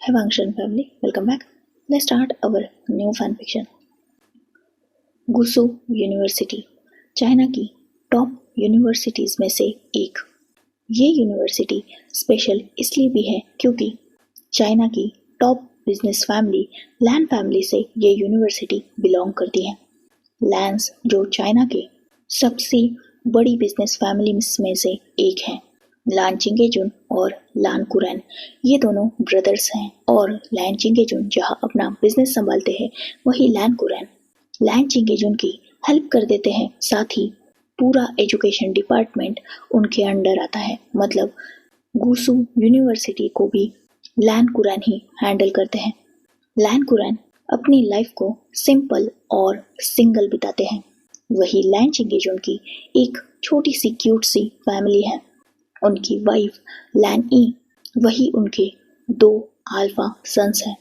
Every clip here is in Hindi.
Hi Vangshan family, welcome back. Let's start our new fan fiction. Gusu university China की टॉप यूनिवर्सिटीज में से एक। ये यूनिवर्सिटी स्पेशल इसलिए भी है क्योंकि चाइना की टॉप बिजनेस फैमिली लैन फैमिली से ये यूनिवर्सिटी बिलोंग करती है। लैंस जो चाइना के सबसे बड़ी बिजनेस फैमिलीज में से एक है। लान चिंगेजुन और लान कुरैन ये दोनों ब्रदर्स हैं और लैन चिंगेजुन जहाँ अपना बिजनेस संभालते हैं वही लैन कुरैन लैन चिंगेजुन की हेल्प कर देते हैं। साथ ही पूरा एजुकेशन डिपार्टमेंट उनके अंडर आता है। मतलब गुसू यूनिवर्सिटी को भी लैन कुरैन ही हैंडल करते हैं। लैन कुरैन अपनी लाइफ को सिंपल और सिंगल बिताते हैं। वही लैन चिंगेजुन की एक छोटी सी क्यूट सी फैमिली है। उनकी वाइफ लैन ई वही उनके 2 अल्फा सन्स हैं।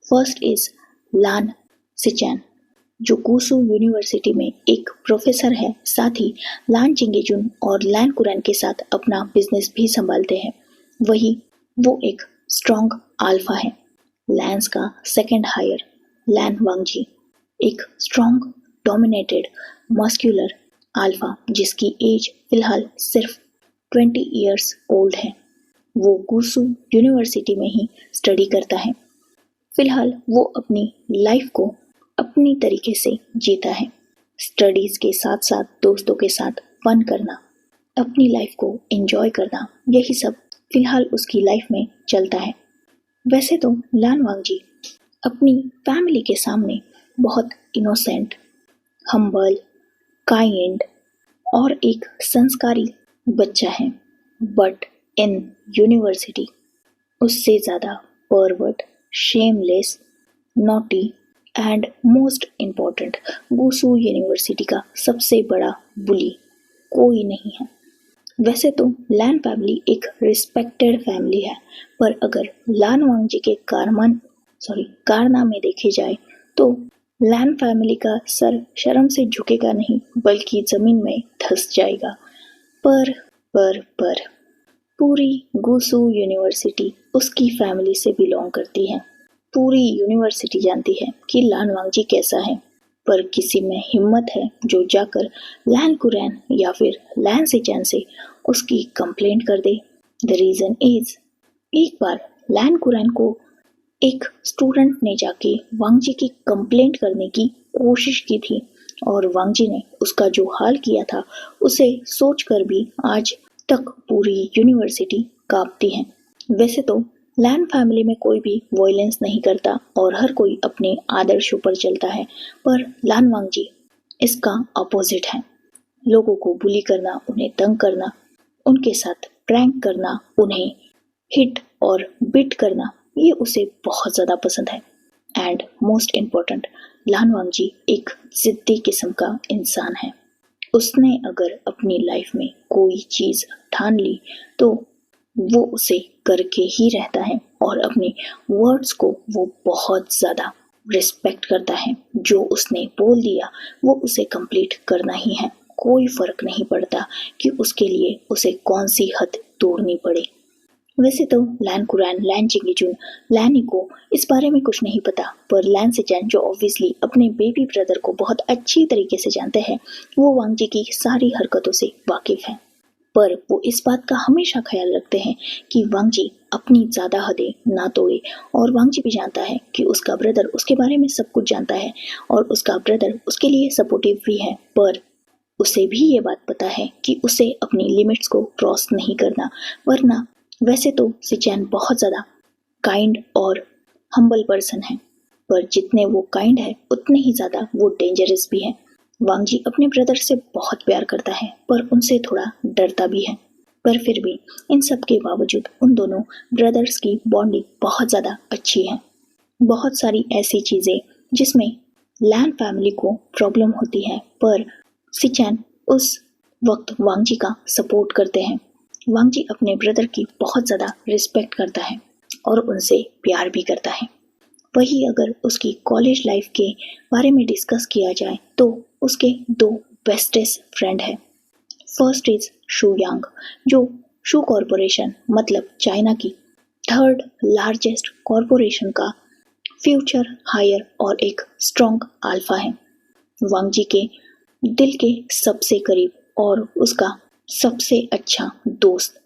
फर्स्ट इज लान सिचैन जो गुसू यूनिवर्सिटी में एक प्रोफेसर है। साथ ही लान चिंगेजुन और लैन कुरैन के साथ अपना बिजनेस भी संभालते हैं। वही वो एक स्ट्रॉन्ग अल्फा है। लैंस का सेकंड हायर लैन वांगजी एक स्ट्रॉन्ग डोमिनेटेड मस्क्यूलर अल्फा जिसकी एज फिलहाल सिर्फ 20 इयर्स ओल्ड है। वो गुसू यूनिवर्सिटी में ही स्टडी करता है। फिलहाल वो अपनी लाइफ को अपनी तरीके से जीता है। स्टडीज के साथ साथ दोस्तों के साथ फन करना, अपनी लाइफ को एंजॉय करना, यही सब फिलहाल उसकी लाइफ में चलता है। वैसे तो लान वांगजी अपनी फैमिली के सामने बहुत इनोसेंट, हम्बल, काइंड और एक संस्कारी बच्चा है, बट इन यूनिवर्सिटी उससे ज़्यादा pervert, shameless, naughty and most important Gusu university का सबसे बड़ा बुली कोई नहीं है। वैसे तो लैन फैमिली एक रिस्पेक्टेड फैमिली है, पर अगर लान वांगजी के कारनामे देखे जाए तो लैन फैमिली का सर शर्म से झुकेगा नहीं बल्कि जमीन में धंस जाएगा। पर पूरी गुसू यूनिवर्सिटी उसकी फैमिली से बिलोंग करती है। पूरी यूनिवर्सिटी जानती है कि लान वांगजी कैसा है, पर किसी में हिम्मत है जो जाकर लैन कुरैन या फिर लैन सिचैन से उसकी कंप्लेंट कर दे। द रीजन इज एक बार लैन कुरैन को एक स्टूडेंट ने जाके वांगजी की कंप्लेंट करने की कोशिश की थी और वांगजी ने उसका जो हाल किया था उसे सोचकर भी आज तक पूरी यूनिवर्सिटी कांपती है। वैसे तो लैन फैमिली में कोई भी वायलेंस नहीं करता और हर कोई अपने आदर्शों पर चलता है, पर लान वांगजी इसका अपोजिट है। लोगों को बुली करना, उन्हें तंग करना, उनके साथ प्रैंक करना, उन्हें हिट और बिट करना, ये उसे बहुत ज़्यादा पसंद है। एंड मोस्ट इम्पोर्टेंट, लान वांगजी एक जिद्दी किस्म का इंसान है। उसने अगर अपनी लाइफ में कोई चीज़ ठान ली तो वो उसे करके ही रहता है और अपने वर्ड्स को वो बहुत ज़्यादा रिस्पेक्ट करता है। जो उसने बोल दिया वो उसे कंप्लीट करना ही है। कोई फ़र्क नहीं पड़ता कि उसके लिए उसे कौन सी हद तोड़नी पड़े। वैसे तो लैन कुरैन, लैन चिंगेजुन, लैन ई को इस बारे में कुछ नहीं पता, पर लैन सिचैन जो ऑब्वियसली अपने बेबी ब्रदर को बहुत अच्छी तरीके से जानते हैं, वो वांगजी की सारी हरकतों से वाकिफ है। पर वो इस बात का हमेशा ख्याल रखते हैं कि वांगजी अपनी ज़्यादा हदें ना तोड़े। और वांगजी भी जानता है कि उसका ब्रदर उसके बारे में सब कुछ जानता है और उसका ब्रदर उसके लिए सपोर्टिव भी है, पर उसे भी ये बात पता है कि उसे अपनी लिमिट्स को क्रॉस नहीं करना, वरना वैसे तो सिचैन बहुत ज़्यादा काइंड और हम्बल पर्सन है, पर जितने वो काइंड है उतने ही ज़्यादा वो डेंजरस भी है। वांगजी अपने ब्रदर से बहुत प्यार करता है पर उनसे थोड़ा डरता भी है, पर फिर भी इन सब के बावजूद उन दोनों ब्रदर्स की बॉन्डिंग बहुत ज़्यादा अच्छी है। बहुत सारी ऐसी चीज़ें जिसमें लैन फैमिली को प्रॉब्लम होती है, पर सिचैन उस वक्त वांगजी का सपोर्ट करते हैं। वांगजी अपने ब्रदर की बहुत ज़्यादा रिस्पेक्ट करता है और उनसे प्यार भी करता है। वही अगर उसकी कॉलेज लाइफ के बारे में डिस्कस किया जाए तो उसके 2 बेस्टेस्ट फ्रेंड है। फर्स्ट इज शू यांग जो शू कॉरपोरेशन मतलब चाइना की थर्ड लार्जेस्ट कॉरपोरेशन का फ्यूचर हायर और एक स्ट्रॉन्ग अल्फा है। वांग जी के दिल के सबसे करीब और उसका सबसे अच्छा दोस्त।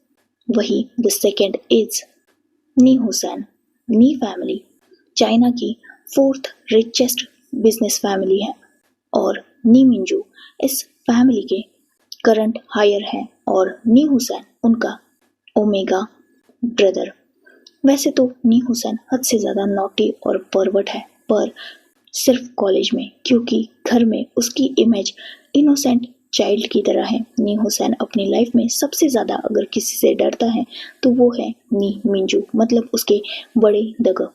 वही the second is knee Hussain. Knee family China की फोर्थ रिचेस्ट बिजनेस फैमिली है और नी मिंजू इस फैमिली के करंट हायर हैं और नी हुसैन उनका ओमेगा ब्रदर। वैसे तो नी हुसैन हद से ज़्यादा नॉटी और परवर्ट है, पर सिर्फ कॉलेज में, क्योंकि घर में उसकी इमेज इनोसेंट चाइल्ड की तरह है। नी हुसैन अपनी लाइफ में सबसे ज़्यादा अगर किसी से डरता है तो वो है नी मिंजू, मतलब उसके बड़े दगा।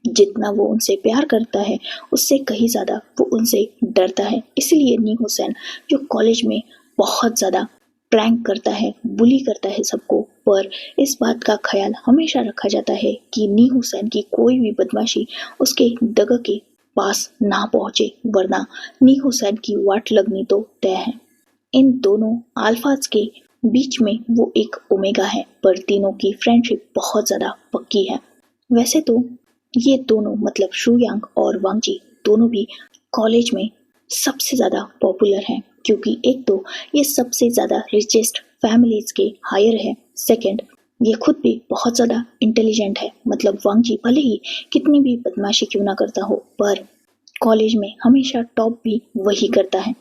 जितना वो उनसे प्यार करता है उससे कहीं ज़्यादा वो उनसे डरता है। इसलिए नी हुसैन जो कॉलेज में बहुत ज़्यादा प्रैंक करता है, बुली करता है सबको, पर इस बात का ख्याल हमेशा रखा जाता है कि नी हुसैन की कोई भी बदमाशी उसके दगा के पास ना पहुंचे, वरना नी हुसैन की वाट लगनी तो तय है। इन दोनों अल्फाज के बीच में वो एक ओमेगा है, पर तीनों की फ्रेंडशिप बहुत ज़्यादा पक्की है। वैसे तो ये दोनों मतलब शू यांग और वांग जी दोनों भी कॉलेज में सबसे ज़्यादा पॉपुलर हैं, क्योंकि एक तो ये सबसे ज़्यादा रिचेस्ट फैमिलीज के हायर है, सेकंड ये खुद भी बहुत ज़्यादा इंटेलिजेंट है। मतलब वांग जी भले ही कितनी भी बदमाशी क्यों ना करता हो, पर कॉलेज में हमेशा टॉप भी वही करता है।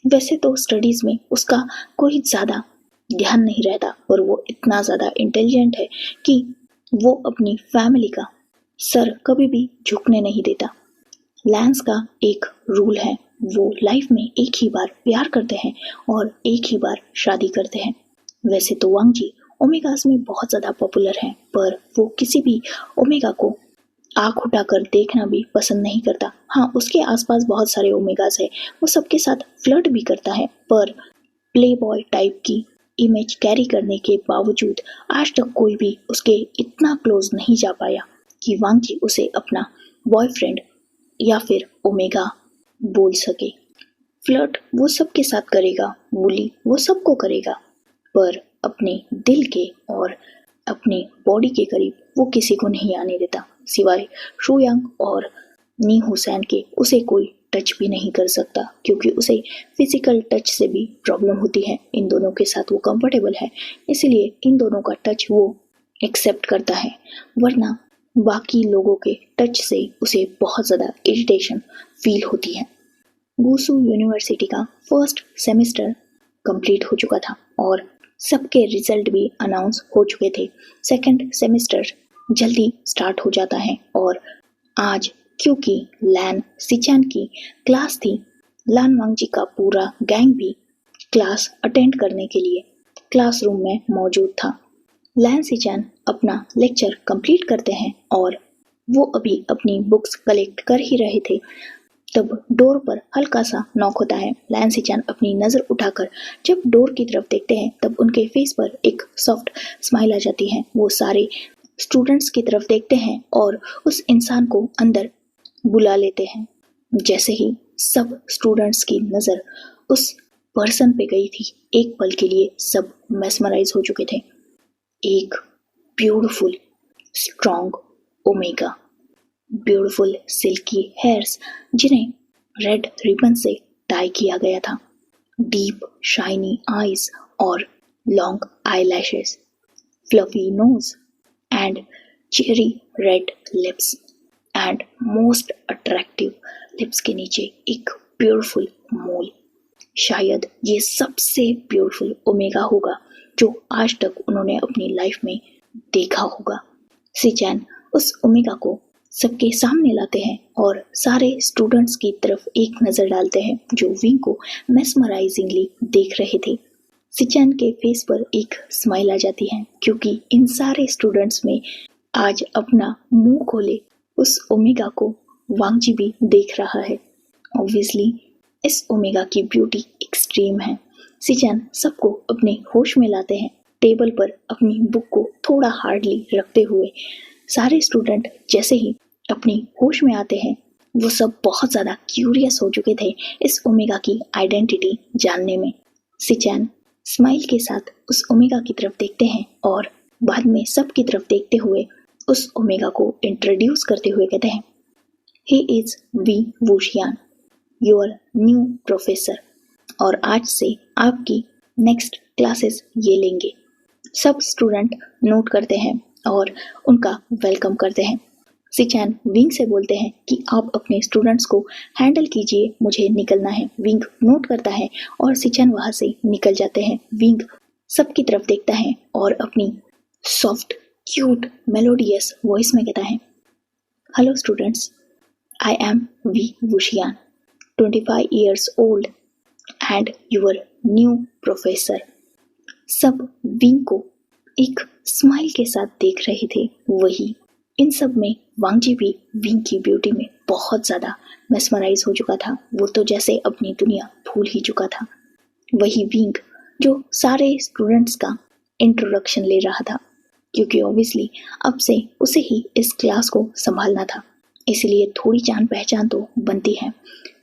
वैसे तो स्टडीज़ में उसका कोई ज़्यादा ध्यान नहीं रहता, पर वो इतना ज़्यादा इंटेलिजेंट है कि वो अपनी फैमिली का सर कभी भी झुकने नहीं देता। लैंस का एक रूल है, वो लाइफ में एक ही बार प्यार करते हैं और एक ही बार शादी करते हैं। वैसे तो वांग जी ओमेगास में बहुत ज़्यादा पॉपुलर हैं, पर वो किसी भी ओमेगा को आँख उठाकर देखना भी पसंद नहीं करता। हाँ, उसके आसपास बहुत सारे ओमेगास है, वो सबके साथ फ्लर्ट भी करता है, पर प्ले बॉय टाइप की इमेज कैरी करने के बावजूद आज तक कोई भी उसके इतना क्लोज नहीं जा पाया कि वांग जी उसे अपना बॉयफ्रेंड या फिर ओमेगा बोल सके। फ्लर्ट वो सबके साथ करेगा, बुली वो सबको करेगा, पर अपने दिल के और अपने बॉडी के करीब वो किसी को नहीं आने देता। सिवाय शू यांग और नी हुसैन के उसे कोई टच भी नहीं कर सकता, क्योंकि उसे फिजिकल टच से भी प्रॉब्लम होती है। इन दोनों के साथ वो कंफर्टेबल है, इसलिए इन दोनों का टच वो एक्सेप्ट करता है, वरना बाकी लोगों के टच से उसे बहुत ज़्यादा इरिटेशन फील होती है। वुसू यूनिवर्सिटी का फर्स्ट सेमेस्टर कंप्लीट हो चुका था और सबके रिजल्ट भी अनाउंस हो चुके थे। सेकंड सेमेस्टर जल्दी स्टार्ट हो जाता है और आज क्योंकि लैन सिचान की क्लास थी, लान वांग जी का पूरा गैंग भी क्लास अटेंड करने के लिए क्लासरूम में मौजूद था। लैन सिचान अपना लेक्चर कंप्लीट करते हैं और वो अभी अपनी बुक्स कलेक्ट कर ही रहे थे, तब डोर पर हल्का सा नॉक होता है। लैन सिचान अपनी नज़र उठाकर जब डोर की तरफ देखते हैं तब उनके फेस पर एक सॉफ्ट स्माइल आ जाती है। वो सारे स्टूडेंट्स की तरफ देखते हैं और उस इंसान को अंदर बुला लेते हैं। जैसे ही सब स्टूडेंट्स की नज़र उस पर्सन पे गई थी, एक पल के लिए सब मेस्मराइज हो चुके थे। एक beautiful strong omega, beautiful silky hairs जिन्हें रेड रिबन से टाई किया गया था, डीप शाइनी आईज और long eyelashes, fluffy nose and cherry red lips and most attractive lips के नीचे एक ब्यूटीफुल मोल। शायद ये सबसे ब्यूटीफुल ओमेगा होगा जो आज तक उन्होंने अपनी लाइफ में देखा होगा। सिचैन उस ओमेगा को सबके सामने लाते हैं और सारे स्टूडेंट्स की तरफ एक नज़र डालते हैं जो विंग को मेस्मराइजिंगली देख रहे थे। सिचैन के फेस पर एक स्माइल आ जाती है, क्योंकि इन सारे स्टूडेंट्स में आज अपना मुंह खोले उस ओमेगा को वांग जी भी देख रहा है। ऑब्वियसली इस ओमेगा की ब्यूटी एक्सट्रीम है। सिचैन सबको अपने होश में लाते हैं, टेबल पर अपनी बुक को थोड़ा हार्डली रखते हुए। सारे स्टूडेंट जैसे ही अपनी होश में आते हैं, वो सब बहुत ज़्यादा क्यूरियस हो चुके थे इस ओमेगा की आइडेंटिटी जानने में। सिचैन स्माइल के साथ उस ओमेगा की तरफ देखते हैं और बाद में सब की तरफ देखते हुए उस ओमेगा को इंट्रोड्यूस करते हुए कहते हैं, he is Wei Wuxian, your new professor, और आज से आपकी नेक्स्ट क्लासेस ये लेंगे। सब स्टूडेंट नोट करते हैं और उनका वेलकम करते हैं। सिचैन विंग से बोलते हैं कि आप अपने स्टूडेंट्स को हैंडल कीजिए, मुझे निकलना है। विंग नोट करता है और सिचैन वहां से निकल जाते हैं। विंग सबकी तरफ देखता है और अपनी सॉफ्ट, क्यूट, मेलोडियस वॉइस में कहता है, hello students, I am Wei Wuxian, 25 years old and your new professor. सब विंग को एक स्माइल के साथ देख रहे थे। वही इन सब में वांगजी भी विंग की ब्यूटी में बहुत ज्यादा मेस्मराइज हो चुका था। वो तो जैसे अपनी दुनिया भूल ही चुका था। वही विंग जो सारे स्टूडेंट्स का इंट्रोडक्शन ले रहा था, क्योंकि ऑब्वियसली अब से उसे ही इस क्लास को संभालना था, इसलिए थोड़ी जान पहचान तो बनती है।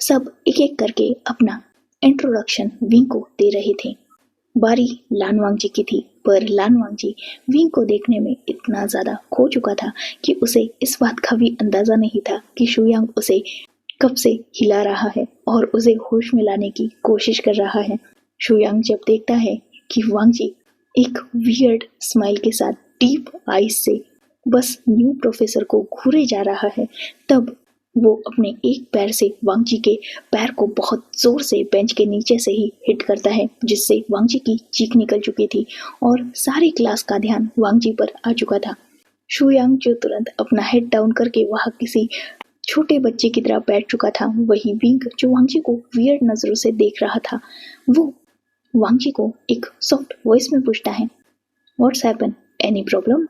सब एक एक करके अपना इंट्रोडक्शन विंग को दे रहे थे। बारी लानवांगजी की थी, पर लानवांगजी विंग को देखने में इतना ज्यादा खो चुका था कि उसे इस बात का भी अंदाजा नहीं था कि शुयांग उसे कब से हिला रहा है और उसे होश में लाने की कोशिश कर रहा है। शुयांग जब देखता है कि वांगजी एक वियर्ड स्माइल के साथ डीप आईज से बस न्यू प्रोफेसर को घूरे जा रहा है, तब वो अपने एक पैर से वांगजी के पैर को बहुत जोर से बेंच के नीचे से ही हिट करता है, जिससे वांगजी की चीख निकल चुकी थी और सारी क्लास का ध्यान वांगजी पर आ चुका था। शुयांग जो तुरंत अपना हेड डाउन करके वहां किसी छोटे बच्चे की तरह बैठ चुका था। वही विंग जो वांगजी को वियर्ड नजरों से देख रहा था, वो वांगजी को एक सॉफ्ट वॉइस में पूछता है, व्हाट्स हैपन, एनी प्रॉब्लम?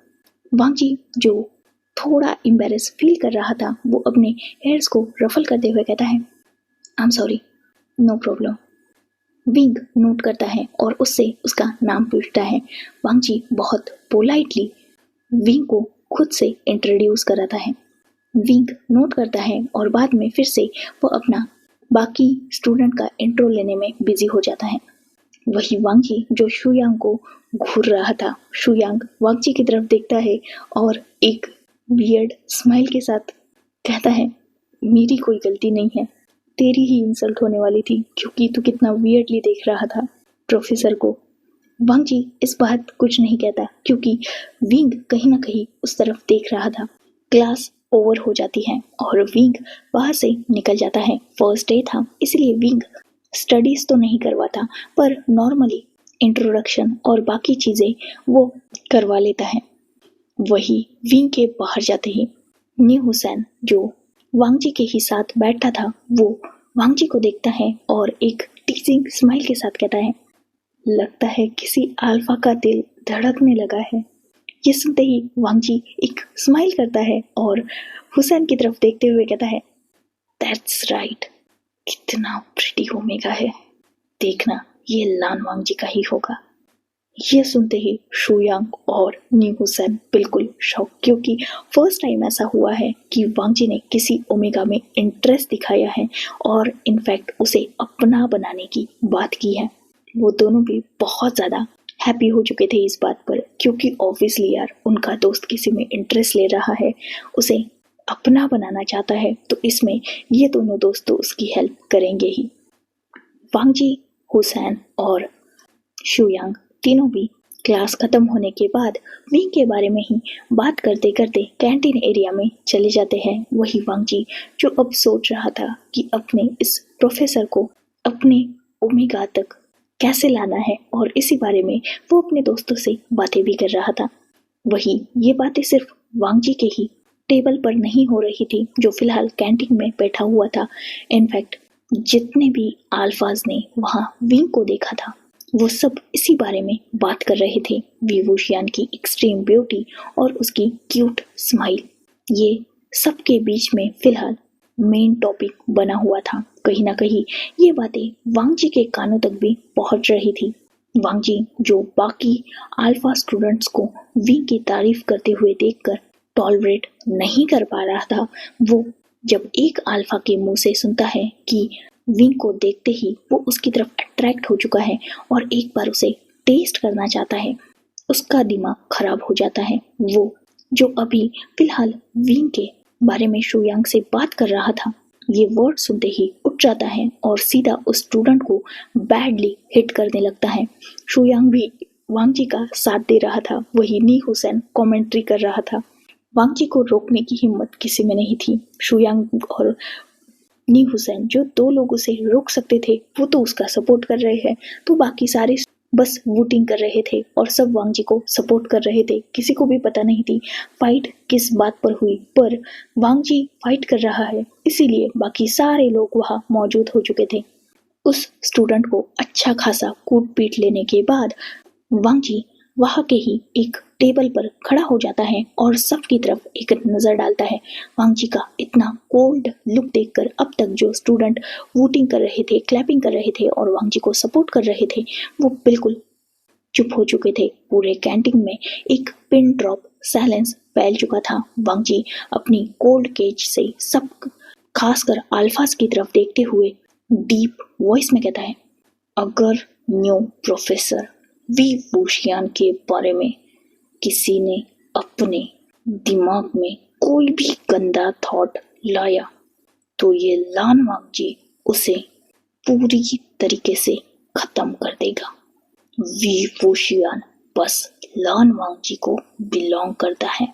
वांगजी जो थोड़ा एम्बैरेस फील कर रहा था, वो अपने हेयर्स को रफल करते हुए कहता है, I am sorry, no problem. Wing नोट करता है और उससे उसका नाम पूछता है। वांगजी बहुत पोलाइटली विंग को खुद से इंट्रोड्यूस कराता है। विंग नोट करता है और बाद में फिर से वो अपना बाकी स्टूडेंट का इंट्रो लेने में बिजी हो जाता है। वही वांगजी जो शुयांग को घूर रहा था, शुयांग वांगजी की तरफ देखता है और एक वियर्ड स्माइल के साथ कहता है, मेरी कोई गलती नहीं है, तेरी ही इंसल्ट होने वाली थी क्योंकि तू कितना वियर्डली देख रहा था प्रोफेसर को। वांगजी इस बात कुछ नहीं कहता क्योंकि विंग कहीं ना कहीं उस तरफ देख रहा था। क्लास ओवर हो जाती है और विंग वहां से निकल जाता है। फर्स्ट डे था, इसलिए विंग स्टडीज तो नहीं करवाता, पर नॉर्मली इंट्रोडक्शन और बाकी चीजें वो करवा लेता है। वही विंग के बाहर जाते ही न्यू हुसैन जो वांगजी के ही साथ बैठा था, वो वांगजी को देखता है और एक टीजिंग स्माइल के साथ कहता है, लगता है किसी अल्फा का दिल धड़कने लगा है। ये सुनते ही वांगजी एक स्माइल करता है और हुसैन की तरफ देखते हुए कहता है, दैट्स राइट, कितना प्रिटी ओमेगा है, देखना ये लानवांगजी का ही होगा। ये सुनते ही शुयांग और न्यू हुसैन बिल्कुल शॉक, क्योंकि फर्स्ट टाइम ऐसा हुआ है कि वांगजी ने किसी ओमेगा में इंटरेस्ट दिखाया है और इनफैक्ट उसे अपना बनाने की बात की है। वो दोनों भी बहुत ज्यादा हैप्पी हो चुके थे इस बात पर, क्योंकि ऑब्वियसली यार उनका दोस्त किसी में इंटरेस्ट ले रहा है, उसे अपना बनाना चाहता है, तो इसमें ये दोनों दोस्त तो उसकी हेल्प करेंगे ही। वांगजी, हुसैन और शुयांग तीनों भी क्लास खत्म होने के बाद विंग के बारे में ही बात करते करते कैंटीन एरिया में चले जाते हैं। वही वांगजी जो अब सोच रहा था कि अपने इस प्रोफेसर को अपने ओमेगा तक कैसे लाना है, और इसी बारे में वो अपने दोस्तों से बातें भी कर रहा था। वही ये बातें सिर्फ वांगजी के ही टेबल पर नहीं हो रही थी जो फिलहाल कैंटीन में बैठा हुआ था। इनफैक्ट जितने भी अल्फाज ने वहां विंग को देखा था, वो सब इसी बारे में बात कर रहे थे। वी वुशियान की एक्सट्रीम ब्यूटी और उसकी क्यूट स्माइल, ये सबके बीच में फिलहाल मेन टॉपिक बना हुआ था। कहीं ना कहीं ये बातें वांगजी के कानों तक भी पहुंच रही थी। वांगजी जो बाकी अल्फा स्टूडेंट्स को विंग की तारीफ करते हुए देखकर टॉलरेट नहीं कर पा रहा था, वो जब एक अल्फा के मुंह से सुनता है कि विंग को देखते ही वो उसकी तरफ अट्रैक्ट हो चुका है और एक बार उसे टेस्ट करना चाहता है, उसका दिमाग खराब हो जाता है। वो जो अभी फिलहाल विंग के बारे में शुयांग से बात कर रहा था, ये वर्ड सुनते ही उठ जाता है और सीधा उस स्टूडेंट को बैडली हिट करने लगता है। शुयांग भी वांग जी का साथ दे रहा था, वही नी हुसैन कमेंट्री कर रहा था। वांग जी को रोकने की हिम्मत किसी में नहीं थी। शुयांग और नी हुसैन जो दो लोगों से रोक सकते थे वो तो उसका सपोर्ट कर रहे हैं, तो बाकी सारे बस वोटिंग कर रहे थे और सब वांग जी को सपोर्ट कर रहे थे। किसी को भी पता नहीं थी फाइट किस बात पर हुई, पर वांग जी फाइट कर रहा है इसीलिए बाकी सारे लोग वहां मौजूद हो चुके थे। उस स्टूडेंट को अच्छा खासा कूट पीट लेने के बाद वांग जी वहां के ही एक टेबल पर खड़ा हो जाता है और सबकी तरफ एक नजर डालता है। वांग जी का इतना कोल्ड लुक देखकर अब तक जो स्टूडेंट वोटिंग कर रहे थे, क्लैपिंग कर रहे थे और वांग जी को सपोर्ट कर रहे थे, वो बिल्कुल चुप हो चुके थे। पूरे कैंटीन में एक पिन ड्रॉप साइलेंस फैल चुका था। वांग जी अपनी कोल्ड केज से सब खासकर अल्फाज की तरफ देखते हुए डीप वॉइस में कहता है, अगर न्यू प्रोफेसर वी वूशियान के बारे में किसी ने अपने दिमाग में कोई भी गंदा थॉट लाया तो ये लान वांग जी उसे पूरी तरीके से खत्म कर देगा। वी वूशियान बस लान वांग जी को बिलोंग करता है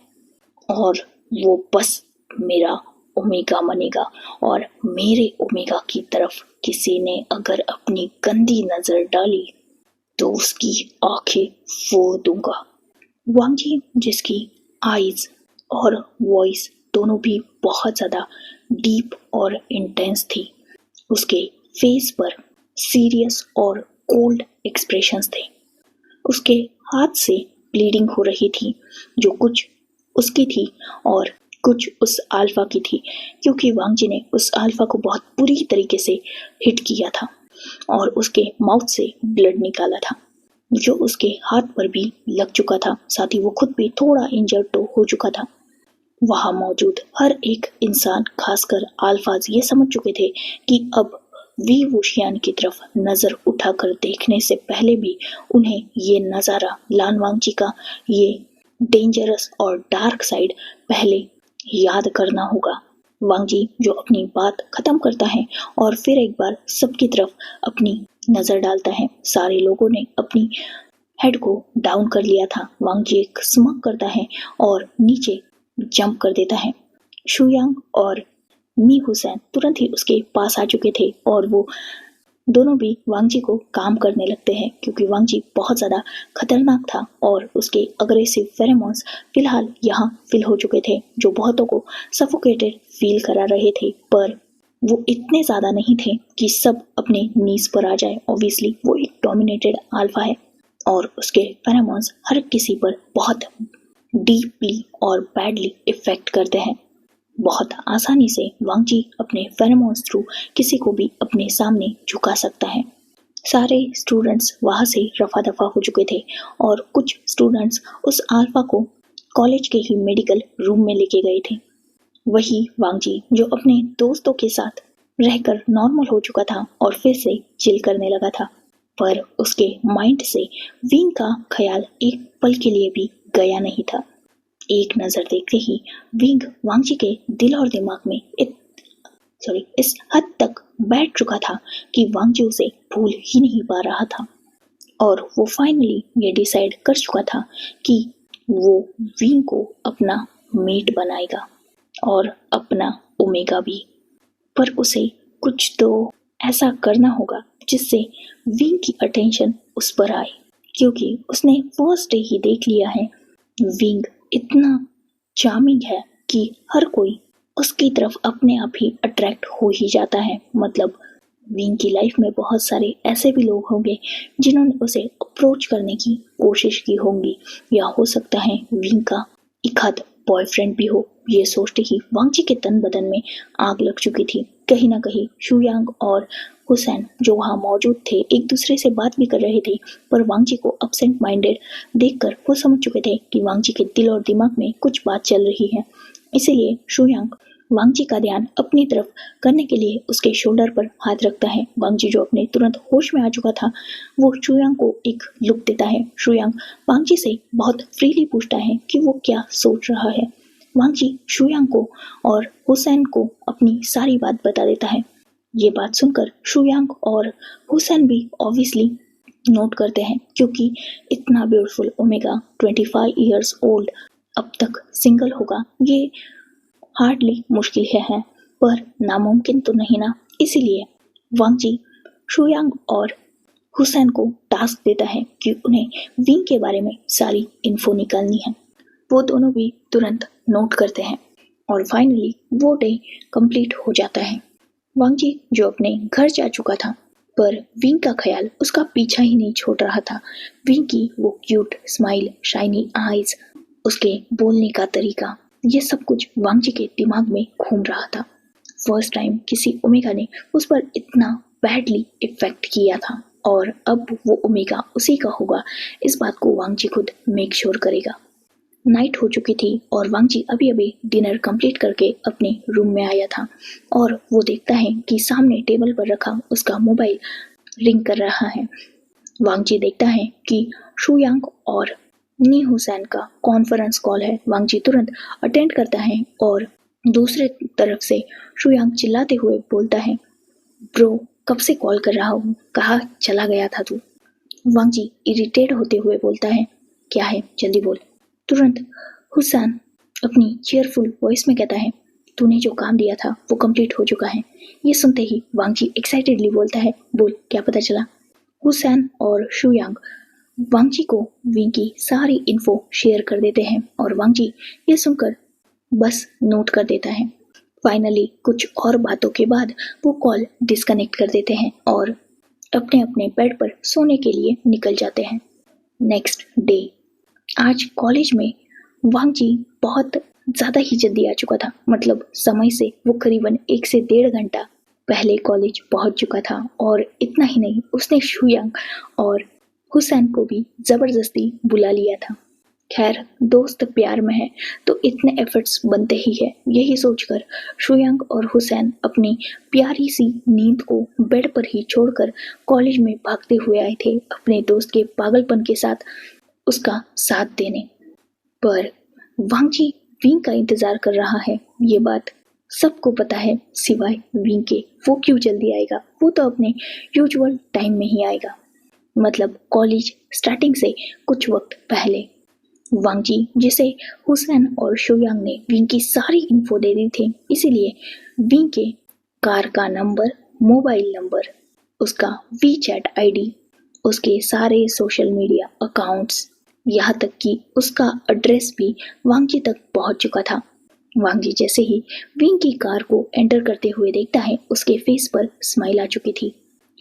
और वो बस मेरा ओमेगा बनेगा और मेरे ओमेगा की तरफ किसी ने अगर अपनी गंदी नजर डाली तो उसकी आंखें फोड़ दूंगा। वांग जी जिसकी आईज और वॉइस दोनों भी बहुत ज्यादा डीप और इंटेंस थी, उसके फेस पर सीरियस और कोल्ड एक्सप्रेशंस थे। उसके हाथ से ब्लीडिंग हो रही थी, जो कुछ उसकी थी और कुछ उस अल्फा की थी, क्योंकि वांग जी ने उस अल्फा को बहुत बुरी तरीके से हिट किया था और उसके माउथ से ब्लड निकाला था, जो उसके हाथ पर भी लग चुका था। साथ ही वो खुद भी थोड़ा इंजर्ड तो हो चुका था। वहां मौजूद हर एक इंसान, खासकर अल्फाज, ये समझ चुके थे कि अब वी वूशियान की तरफ नजर उठाकर देखने से पहले भी उन्हें ये नजारा लान वांग जी का, ये डेंजरस और डार्क साइड पहले याद करना होगा। वांग जी जो अपनी बात खत्म करता है और फिर एक बार सबकी तरफ अपनी नजर डालता है। सारे लोगों ने अपनी हेड को डाउन कर लिया था। वांग जी एक स्मग करता है और नीचे जंप कर देता है। शुयांग और मी हुसैन तुरंत ही उसके पास आ चुके थे और वो दोनों भी वांग जी को काम करने लगते हैं, क्योंकि वांग जी बहुत ज्यादा खतरनाक था और उसके अग्रेसिव फेरोमोन्स फिलहाल यहाँ फिल हो चुके थे, जो बहुतों को सफोकेटेड फील करा रहे थे, पर वो इतने ज्यादा नहीं थे कि सब अपने नीज पर आ जाए। ऑब्वियसली वो एक डोमिनेटेड अल्फा है और उसके फेरोमोन्स हर किसी पर बहुत डीपली और बैडली इफेक्ट करते हैं। बहुत आसानी से वांग जी अपने फेरोमोन्स थ्रू किसी को भी अपने सामने झुका सकता है। सारे स्टूडेंट्स वहां से रफा दफा हो चुके थे और कुछ स्टूडेंट्स उस अल्फा को कॉलेज के ही मेडिकल रूम में लेके गए थे। वही वांग जी जो अपने दोस्तों के साथ रहकर नॉर्मल हो चुका था और फिर से चिल करने लगा था, पर उसके माइंड से विंग का ख्याल एक पल के लिए भी गया नहीं था। एक नजर देखते ही विंग वांग जी के दिल और दिमाग में इस हद तक बैठ चुका था कि वांग जी उसे भूल ही नहीं पा रहा था और वो फाइनली ये डिसाइड कर चुका था कि वो विंग को अपना मेट बनाएगा और अपना ओमेगा भी। पर उसे कुछ तो ऐसा करना होगा जिससे विंग की अटेंशन उस पर आए, क्योंकि उसने फर्स्ट डे ही देख लिया है विंग इतना चार्मिंग है कि हर कोई उसकी तरफ अपने आप ही अट्रैक्ट हो ही जाता है। मतलब विंग की लाइफ में बहुत सारे ऐसे भी लोग होंगे जिन्होंने उसे अप्रोच करने की कोशिश की होंगी, या हो सकता है विंग का एक आध बॉयफ्रेंड भी हो। ये सोचते ही वांग जी के तन बदन में आग लग चुकी थी। कहीं ना कहीं शुयांग और हुसैन जो वहाँ मौजूद थे एक दूसरे से बात भी कर रहे थे, पर वांग जी को अपसेंट माइंडेड देखकर वो समझ चुके थे कि वांग जी के दिल और दिमाग में कुछ बात चल रही है। इसीलिए शुयांग वांगजी का ध्यान अपनी तरफ करने के लिए उसके शोल्डर पर हाथ रखता है। वांगजी जो अपने तुरंत होश में आ चुका था वो शुयांग को एक लुक देता है। शुयांग वांगजी से बहुत फ्रीली पूछता है कि वो क्या सोच रहा है। वांगजी शुयांग को और हुसैन को अपनी सारी बात बता देता है। ये बात सुनकर शुयांग और हुसैन भी ऑब्वियसली नोट करते हैं, क्योंकि इतना ब्यूटीफुल ओमेगा 25 इयर्स ओल्ड अब तक सिंगल होगा ये हार्डली मुश्किल है, पर नामुमकिन तो नहीं ना। इसीलिए वांगजी शुयांग और हुसैन को टास्क देता है कि उन्हें विंग के बारे में सारी इन्फो निकालनी है। वो दोनों भी तुरंत नोट करते हैं और फाइनली वो डे कंप्लीट हो जाता है। वांगजी जो अपने घर जा चुका था, पर विंग का ख्याल उसका पीछा ही नहीं छोड़ रहा था। विंग की वो क्यूट स्माइल, शाइनी आईज, उसके बोलने का तरीका, ये सब कुछ वांगजी के दिमाग में घूम रहा था। फर्स्ट टाइम किसी ओमेगा ने उस पर इतना बैडली इफेक्ट किया था और अब वो ओमेगा उसी का होगा, इस बात को वांगजी खुद मेक श्योर करेगा। नाइट हो चुकी थी और वांगजी अभी अभी डिनर कंप्लीट करके अपने रूम में आया था और वो देखता है कि सामने टेबल पर रखा उसका मोबाइल रिंग कर रहा है। वांगजी देखता है कि शुयांग और नी हुसैन का कॉन्फ्रेंस कॉल है। वांगजी तुरंत अटेंड करता है और दूसरे तरफ से शुयांग चिल्लाते हुए बोलता है, ब्रो कब से कॉल कर रहा हूँ, कहाँ चला गया था तू? वांगजी इरिटेट होते हुए बोलता है, क्या है जल्दी बोल। तुरंत हुसैन अपनी चीयरफुल वॉइस में कहता है, तूने जो काम दिया था वो कंप्लीट हो चुका है। ये सुनते ही वांगजी एक्साइटेडली बोलता है, बोल क्या पता चला। हुसैन और शुयांग वांगजी को विंग की सारी इन्फो शेयर कर देते हैं और वांगजी ये सुनकर बस नोट कर देता है। फाइनली कुछ और बातों के बाद वो कॉल डिस्कनेक्ट कर देते हैं और अपने अपने बेड पर सोने के लिए निकल जाते हैं। नेक्स्ट डे, आज कॉलेज में वांगजी बहुत ज़्यादा ही जल्दी आ चुका था। मतलब समय से वो करीबन 1 से 1.5 घंटा पहले कॉलेज पहुंच चुका था और इतना ही नहीं, उसने शुयांग और हुसैन को भी ज़बरदस्ती बुला लिया था। खैर दोस्त प्यार में है तो इतने एफर्ट्स बनते ही है। यही सोचकर शुयांग और हुसैन अपनी प्यारी सी नींद को बेड पर ही छोड़कर कॉलेज में भागते हुए आए थे अपने दोस्त के पागलपन के साथ उसका साथ देने। पर वांगजी विंग का इंतजार कर रहा है, ये बात सबको पता है सिवाय विंग के। वो क्यों जल्दी आएगा, वो तो अपने यूजुअल टाइम में ही आएगा, मतलब कॉलेज स्टार्टिंग से कुछ वक्त पहले। वांगजी जिसे हुसैन और शुयांग ने विंग की सारी इन्फो दे दी थी, इसीलिए विंग के कार का नंबर, मोबाइल नंबर, उसका वीचैट आईडी, उसके सारे सोशल मीडिया अकाउंट्स, यहाँ तक कि उसका एड्रेस भी वांगजी तक पहुंच चुका था। वांगजी जैसे ही विंग की कार को एंटर करते हुए देखता है, उसके फेस पर स्माइल आ चुकी थी।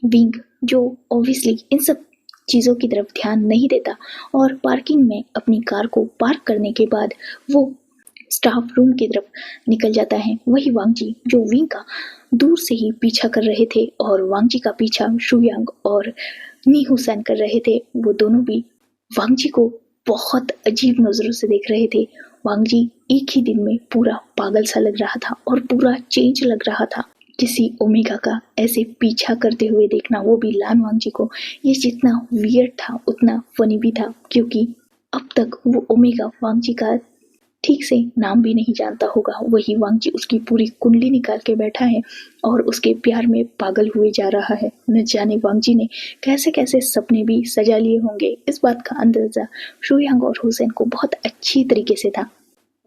विंग जो ऑब्वियसली इन सब चीज़ों की तरफ ध्यान नहीं देता और पार्किंग में अपनी कार को पार्क करने के बाद वो स्टाफ रूम की तरफ निकल जाता है। वही वांगजी जो विंग का दूर से ही पीछा कर रहे थे और वांगजी का पीछा शुयांग और नी हुसैन कर रहे थे, वो दोनों भी वांगजी को बहुत अजीब नजरों से देख रहे थे। वांगजी एक ही दिन में पूरा पागल सा लग रहा था और पूरा चेंज लग रहा था। किसी ओमेगा का ऐसे पीछा करते हुए देखना, वो भी लान वांगजी को, ये जितना वियर्ड था उतना फनी भी था, क्योंकि अब तक वो ओमेगा वांगजी का ठीक से नाम भी नहीं जानता होगा। वही वांगजी उसकी पूरी कुंडली निकाल के बैठा है और उसके प्यार में पागल हुए जा रहा है। न जाने वांगजी ने कैसे कैसे सपने भी सजा लिए होंगे, इस बात का अंदाजा शुयांग और हुसैन को बहुत अच्छी तरीके से था,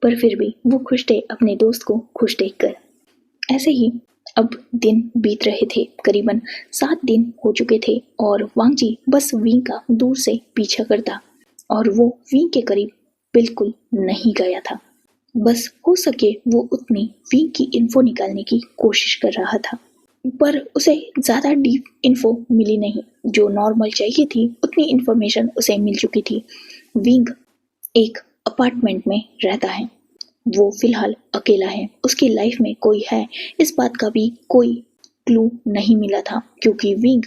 पर फिर भी वो खुश थे अपने दोस्त को खुश देखकर। ऐसे ही अब दिन बीत रहे थे, करीबन 7 दिन हो चुके थे और वांगजी बस विंग का दूर से पीछा करता और वो विंग के करीब बिल्कुल नहीं गया था। बस हो सके वो उतनी विंग की इन्फो निकालने की कोशिश कर रहा था, पर उसे ज़्यादा डीप इन्फो मिली नहीं। जो नॉर्मल चाहिए थी उतनी इन्फॉर्मेशन उसे मिल चुकी थी। विंग एक अपार्टमेंट में रहता है, वो फिलहाल अकेला है, उसकी लाइफ में कोई है इस बात का भी कोई क्लू नहीं मिला था, क्योंकि विंग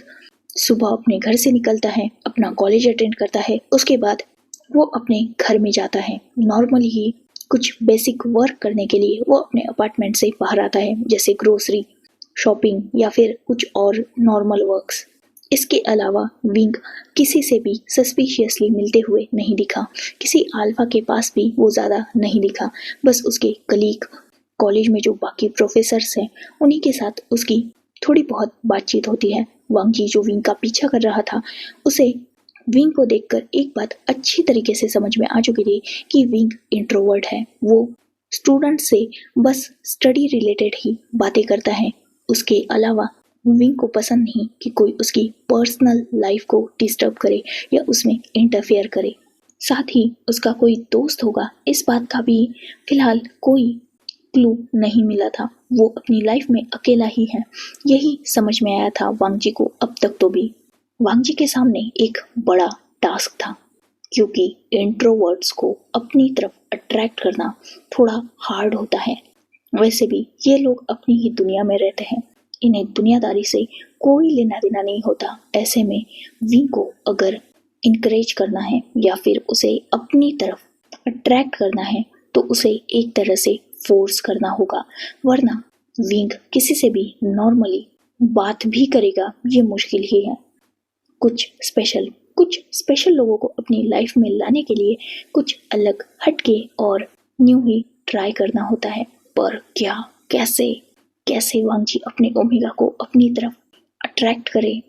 सुबह अपने घर से निकलता है, अपना कॉलेज अटेंड करता है, उसके बाद वो अपने घर में जाता है, नॉर्मली ही कुछ बेसिक वर्क करने के लिए वो अपने अपार्टमेंट से बाहर आता है, जैसे ग्रोसरी शॉपिंग या फिर कुछ और नॉर्मल वर्क्स। इसके अलावा विंग किसी से भी सस्पिशियसली मिलते हुए नहीं दिखा, किसी अल्फा के पास भी वो ज़्यादा नहीं दिखा। बस उसके कलीग, कॉलेज में जो बाकी प्रोफेसर्स हैं, उन्हीं के साथ उसकी थोड़ी बहुत बातचीत होती है। वांग जी जो विंग का पीछा कर रहा था, उसे विंग को देखकर एक बात अच्छी तरीके से समझ में आ चुकी थी कि विंग इंट्रोवर्ट है। वो स्टूडेंट से बस स्टडी रिलेटेड ही बातें करता है। उसके अलावा विंग को पसंद नहीं कि कोई उसकी पर्सनल लाइफ को डिस्टर्ब करे या उसमें इंटरफेयर करे। साथ ही उसका कोई दोस्त होगा, इस बात का भी फिलहाल कोई क्लू नहीं मिला था। वो अपनी लाइफ में अकेला ही है, यही समझ में आया था वांग जी को अब तक। तो भी वांग जी के सामने एक बड़ा टास्क था, क्योंकि इंट्रोवर्ट्स को अपनी तरफ अट्रैक्ट करना थोड़ा हार्ड होता है। वैसे भी ये लोग अपनी ही दुनिया में रहते हैं, इन्हें दुनियादारी से कोई लेना देना नहीं होता। ऐसे में विंग को अगर इनकरेज करना है या फिर उसे अपनी तरफ अट्रैक्ट करना है, तो उसे एक तरह से फोर्स करना होगा, वरना विंग किसी से भी नॉर्मली बात भी करेगा ये मुश्किल ही है। कुछ स्पेशल लोगों को अपनी लाइफ में लाने के लिए कुछ अलग हटके और न्यू ही ट्राई करना होता है। पर क्या, कैसे वांग जी अपने ओमेगा को अपनी तरफ अट्रैक्ट करे,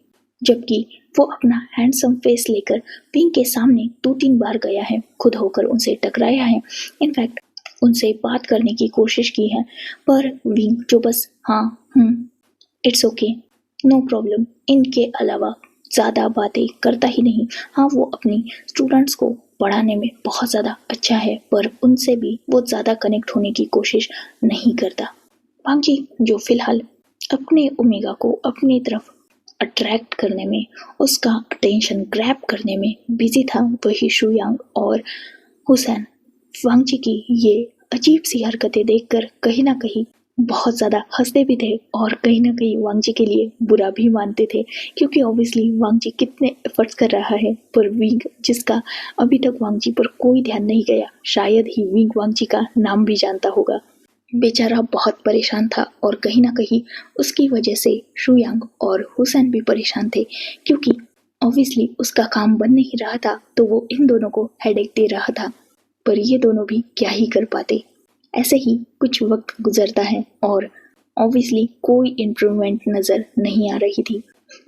जबकि वो अपना हैंडसम फेस लेकर विंग के सामने 2-3 बार गया है, खुद होकर उनसे टकराया है, इनफैक्ट उनसे बात करने की कोशिश की है। पर विंग जो बस हाँ इट्स ओके, नो प्रॉब्लम, इनके अलावा ज़्यादा बातें करता ही नहीं। हाँ, वो अपनी स्टूडेंट्स को पढ़ाने में बहुत ज़्यादा अच्छा है, पर उनसे भी वो ज़्यादा कनेक्ट होने की कोशिश नहीं करता। वांग जी जो फिलहाल अपने ओमेगा को अपनी तरफ अट्रैक्ट करने में, उसका अटेंशन ग्रैब करने में बिजी था, वही शुयांग और हुसैन वांग जी की ये अजीब सी हरकतें देखकर कहीं ना कहीं बहुत ज़्यादा हंसते भी थे और कहीं ना कहीं वांग जी के लिए बुरा भी मानते थे, क्योंकि ऑब्वियसली वांग जी कितने एफर्ट्स कर रहा है, पर विंग जिसका अभी तक वांग जी पर कोई ध्यान नहीं गया, शायद ही विंग वांग जी का नाम भी जानता होगा। बेचारा बहुत परेशान था और कहीं ना कहीं उसकी वजह से शुयांग और हुसैन भी परेशान थे, क्योंकि ऑब्वियसली उसका काम बन नहीं रहा था, तो वो इन दोनों को हेडेक दे रहा था। पर ये दोनों भी क्या ही कर पाते। ऐसे ही कुछ वक्त गुजरता है और ऑब्वियसली कोई इम्प्रूवमेंट नज़र नहीं आ रही थी।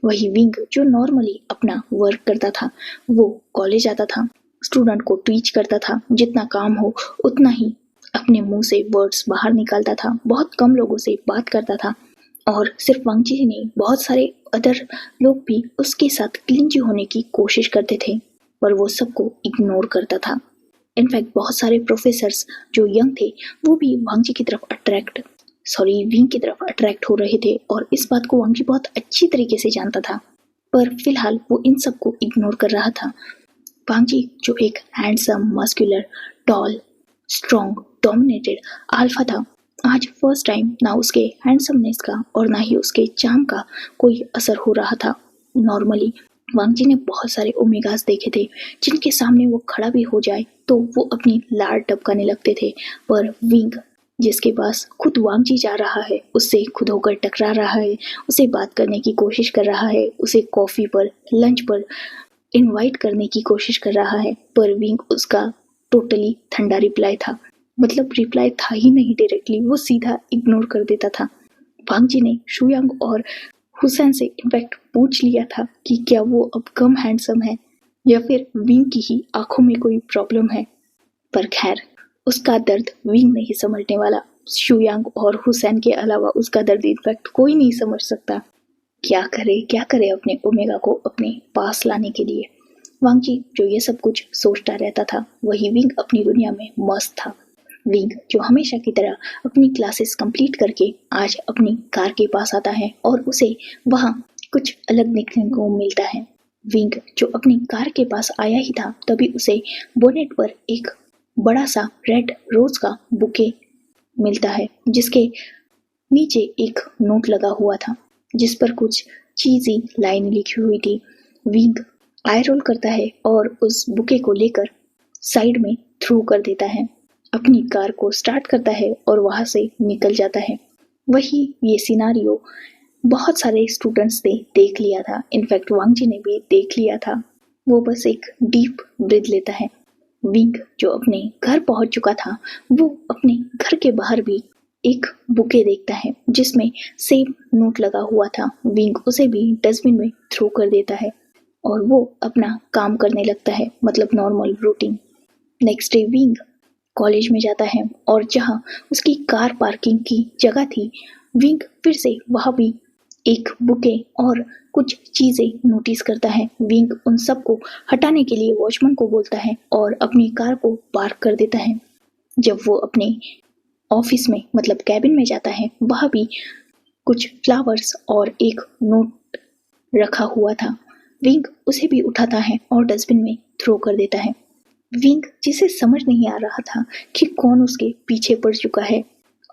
वही विंग जो नॉर्मली अपना वर्क करता था, वो कॉलेज आता था, स्टूडेंट को टीच करता था, जितना काम हो उतना ही अपने मुंह से वर्ड्स बाहर निकालता था, बहुत कम लोगों से बात करता था। और सिर्फ वांग जी ही नहीं, बहुत सारे अदर लोग भी उसके साथ क्लिंजी होने की कोशिश करते थे, पर वो सबको इग्नोर करता था। इनफैक्ट बहुत सारे प्रोफेसर्स जो यंग थे, वो भी वांग जी की तरफ विंग की तरफ अट्रैक्ट हो रहे थे, और इस बात को वांग जी बहुत अच्छी तरीके से जानता था, पर फिलहाल वो इन सबको इग्नोर कर रहा था। वांग जी जो एक handsome, muscular, tall, strong, dominated alpha था, आज फर्स्ट टाइम ना उसके हैंडसमनेस का और ना ही उसके चार्म का कोई असर हो रहा था। नॉर्मली वांग जी ने बहुत सारे ओमेगास देखे थे, जिनके सामने वो खड़ा भी हो जाए तो वो अपनी लार टपकाने लगते थे, पर विंग जिसके पास खुद वांग जी जा रहा है, उससे खुद होकर टकरा रहा है, उसे बात करने की कोशिश कर रहा है, उसे कॉफ़ी पर, लंच पर इनवाइट करने की कोशिश कर रहा है, पर विंग उसका टोटली ठंडा रिप्लाई था, मतलब रिप्लाई था ही नहीं डायरेक्टली, वो सीधा इग्नोर कर देता था। वांग जी ने शुयांग और हुसैन से इनफैक्ट पूछ लिया था कि क्या वो अब कम हैंडसम है या फिर विंग की ही आंखों में कोई प्रॉब्लम है, पर खैर उसका दर्द विंग नहीं समझने वाला। शुयांग और हुसैन के अलावा उसका दर्द इनफैक्ट कोई नहीं समझ सकता। क्या करे अपने ओमेगा को अपने पास लाने के लिए। वांग जी जो ये सब कुछ सोचता रहता था, वही विंग अपनी दुनिया में मस्त था। विंग जो हमेशा की तरह अपनी क्लासेस कंप्लीट करके आज अपनी कार के पास आता है और उसे वहाँ कुछ अलग देखने को मिलता है। विंग जो अपनी कार के पास आया ही था, तभी उसे बोनेट पर एक बड़ा सा रेड रोज का बुके मिलता है, जिसके नीचे एक नोट लगा हुआ था, जिस पर कुछ चीज़ी लाइन लिखी हुई थी। विंग आई रोल करता है और उस बुके को लेकर साइड में थ्रो कर देता है। अपनी कार को स्टार्ट करता है और वहां से निकल जाता है। वही ये सिनारियो बहुत सारे स्टूडेंट्स ने देख लिया था, इनफैक्ट वांग जी ने भी देख लिया था। वो बस एक डीप ब्रीथ लेता है। विंग जो अपने घर पहुंच चुका था, वो अपने घर के बाहर भी एक बुके देखता है जिसमें सेम नोट लगा हुआ था। विंग उसे भी डस्टबिन में थ्रो कर देता है और वो अपना काम करने लगता है, मतलब normal routine. Next day wing college में जाता है और जहाँ उसकी कार पार्किंग की जगह थी, विंग फिर से वहाँ भी एक बुके और कुछ चीजें नोटिस करता है। विंग उन सबको हटाने के लिए वॉचमैन को बोलता है और अपनी कार को पार्क कर देता है। जब वो अपने ऑफिस में मतलब कैबिन में जाता है, वहाँ भी कुछ फ्लावर्स और एक नोट रखा हुआ था। विंग उसे भी उठाता है और डस्टबिन में थ्रो कर देता है। विंग जिसे समझ नहीं आ रहा था कि कौन उसके पीछे पड़ चुका है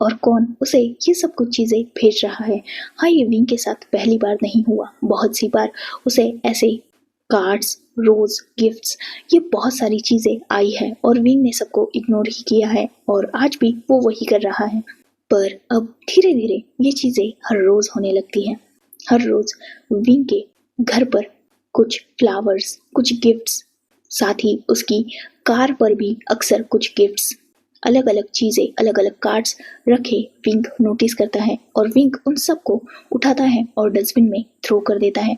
और कौन उसे ये सब कुछ चीजें भेज रहा है। हाँ, ये विंग के साथ पहली बार नहीं हुआ, बहुत सी बार उसे ऐसे कार्ड्स, रोज, गिफ्ट्स, ये बहुत सारी चीजें आई है और विंग ने सबको इग्नोर ही किया है और आज भी वो वही कर रहा है। पर अब धीरे धीरे ये चीजें हर रोज होने लगती हैं। हर रोज विंग के घर पर कुछ फ्लावर्स, कुछ गिफ्ट्स, साथ ही उसकी कार पर भी अक्सर कुछ गिफ्ट्स, अलग अलग चीजें, अलग अलग कार्ड्स रखे विंग नोटिस करता है और विंग उन सबको उठाता है और डस्टबिन में थ्रो कर देता है।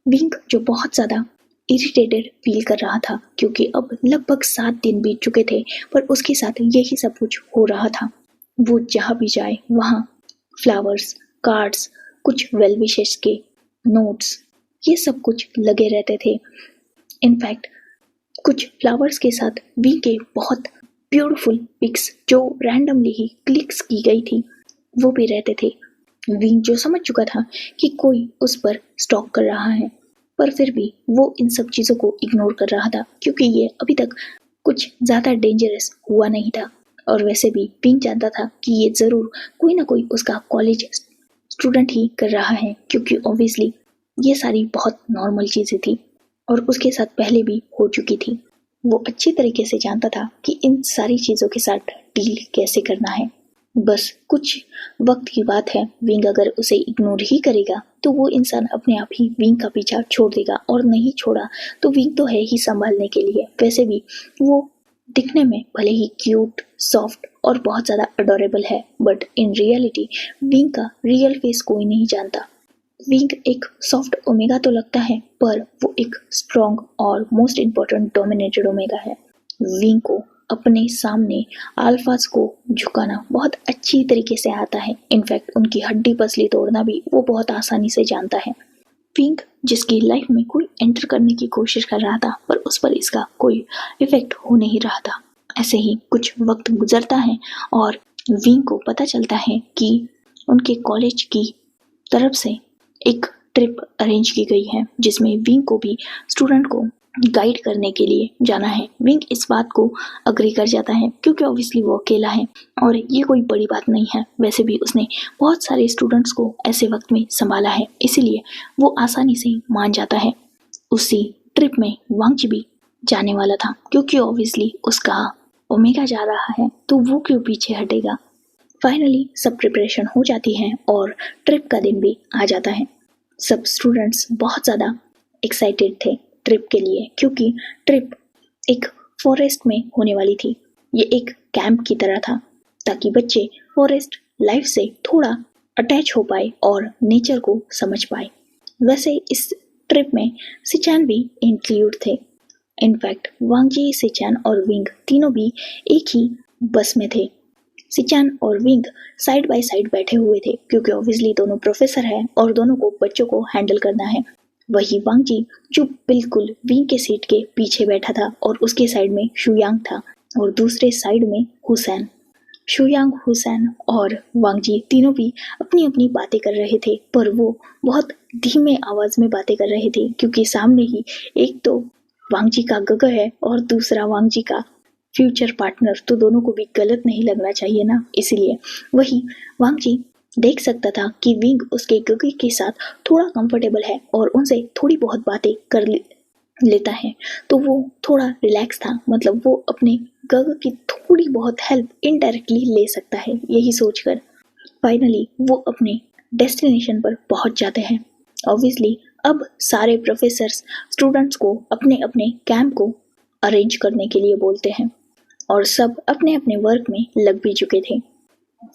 विंग जो बहुत ज्यादा इरिटेटेड फील कर रहा था क्योंकि अब लगभग 7 दिन बीत चुके थे, पर उसके साथ यही सब कुछ हो रहा था। वो जहाँ भी जाए वहाँ फ्लावर्स, कार्ड्स, कुछ वेल विशेस के नोट्स, ये सब कुछ लगे रहते थे। इनफैक्ट कुछ फ्लावर्स के साथ विंग के बहुत ब्यूटीफुल पिक्स जो रैंडमली ही क्लिक्स की गई थी, वो भी रहते थे। विंग जो समझ चुका था कि कोई उस पर स्टॉक कर रहा है, पर फिर भी वो इन सब चीज़ों को इग्नोर कर रहा था क्योंकि ये अभी तक कुछ ज़्यादा डेंजरस हुआ नहीं था। और वैसे भी विंग जानता था कि ये ज़रूर कोई ना कोई उसका कॉलेज स्टूडेंट ही कर रहा है क्योंकि ऑब्वियसली ये सारी बहुत नॉर्मल चीज़ें थी और उसके साथ पहले भी हो चुकी थी। वो अच्छी तरीके से जानता था कि इन सारी चीज़ों के साथ डील कैसे करना है। बस कुछ वक्त की बात है, विंग अगर उसे इग्नोर ही करेगा तो वो इंसान अपने आप ही विंग का पीछा छोड़ देगा, और नहीं छोड़ा तो विंग तो है ही संभालने के लिए। वैसे भी वो दिखने में भले ही क्यूट, सॉफ्ट और बहुत ज़्यादा अडोरेबल है, बट इन रियलिटी विंग का रियल फेस कोई नहीं जानता। विंग एक सॉफ्ट ओमेगा तो लगता है, पर वो एक स्ट्रॉन्ग और मोस्ट इम्पोर्टेंट डोमिनेटेड ओमेगा है। विंग को अपने सामने अल्फाज को झुकाना बहुत अच्छी तरीके से आता है। इनफैक्ट उनकी हड्डी पसली तोड़ना भी वो बहुत आसानी से जानता है। विंग जिसकी लाइफ में कोई एंटर करने की कोशिश कर रहा था, पर उस पर इसका कोई इफेक्ट हो नहीं रहा था। ऐसे ही कुछ वक्त गुजरता है और विंग को पता चलता है कि उनके कॉलेज की तरफ से एक ट्रिप अरेंज की गई है जिसमें विंग को भी स्टूडेंट को गाइड करने के लिए जाना है। विंग इस बात को अग्री कर जाता है क्योंकि ऑब्वियसली वो अकेला है और ये कोई बड़ी बात नहीं है। वैसे भी उसने बहुत सारे स्टूडेंट्स को ऐसे वक्त में संभाला है, इसीलिए वो आसानी से मान जाता है। उसी ट्रिप में वांगजी भी जाने वाला था क्योंकि ऑब्वियसली उसका ओमेगा जा रहा है तो वो क्यों पीछे हटेगा। फाइनली सब प्रिपरेशन हो जाती है और ट्रिप का दिन भी आ जाता है। सब स्टूडेंट्स बहुत ज़्यादा एक्साइटेड थे ट्रिप के लिए क्योंकि ट्रिप एक फॉरेस्ट में होने वाली थी। ये एक कैंप की तरह था ताकि बच्चे फॉरेस्ट लाइफ से थोड़ा अटैच हो पाए और नेचर को समझ पाए। वैसे इस ट्रिप में सिचैन भी इंक्लूड थे। इनफैक्ट वांगजी, सिचैन और विंग तीनों भी एक ही बस में थे। सिचैन और विंग साइड बाय साइड बैठे हुए थे क्योंकि ऑब्वियसली दोनों प्रोफेसर हैं और दोनों को बच्चों को हैंडल करना है। वही वांगजी जो बिल्कुल विंग के सीट के पीछे बैठा था और उसके साइड में शुयांग था और दूसरे साइड में हुसैन। शुयांग, हुसैन और वांगजी तीनों भी अपनी अपनी बातें कर रहे थे, पर वो बहुत धीमे आवाज में बातें कर रहे थे क्योंकि सामने ही एक तो वांगजी का गग है और दूसरा वांगजी का फ्यूचर पार्टनर, तो दोनों को भी गलत नहीं लगना चाहिए ना, इसलिए वही वांगजी देख सकता था कि विंग उसके गगे के साथ थोड़ा कंफर्टेबल है और उनसे थोड़ी बहुत बातें कर लेता है, तो वो थोड़ा रिलैक्स था। मतलब वो अपने गग की थोड़ी बहुत हेल्प इनडायरेक्टली ले सकता है। यही सोचकर फाइनली वो अपने डेस्टिनेशन पर पहुंच जाते हैं। ऑब्वियसली अब सारे प्रोफेसर्स स्टूडेंट्स को अपने अपने कैंप को अरेंज करने के लिए बोलते हैं और सब अपने अपने वर्क में लग भी चुके थे।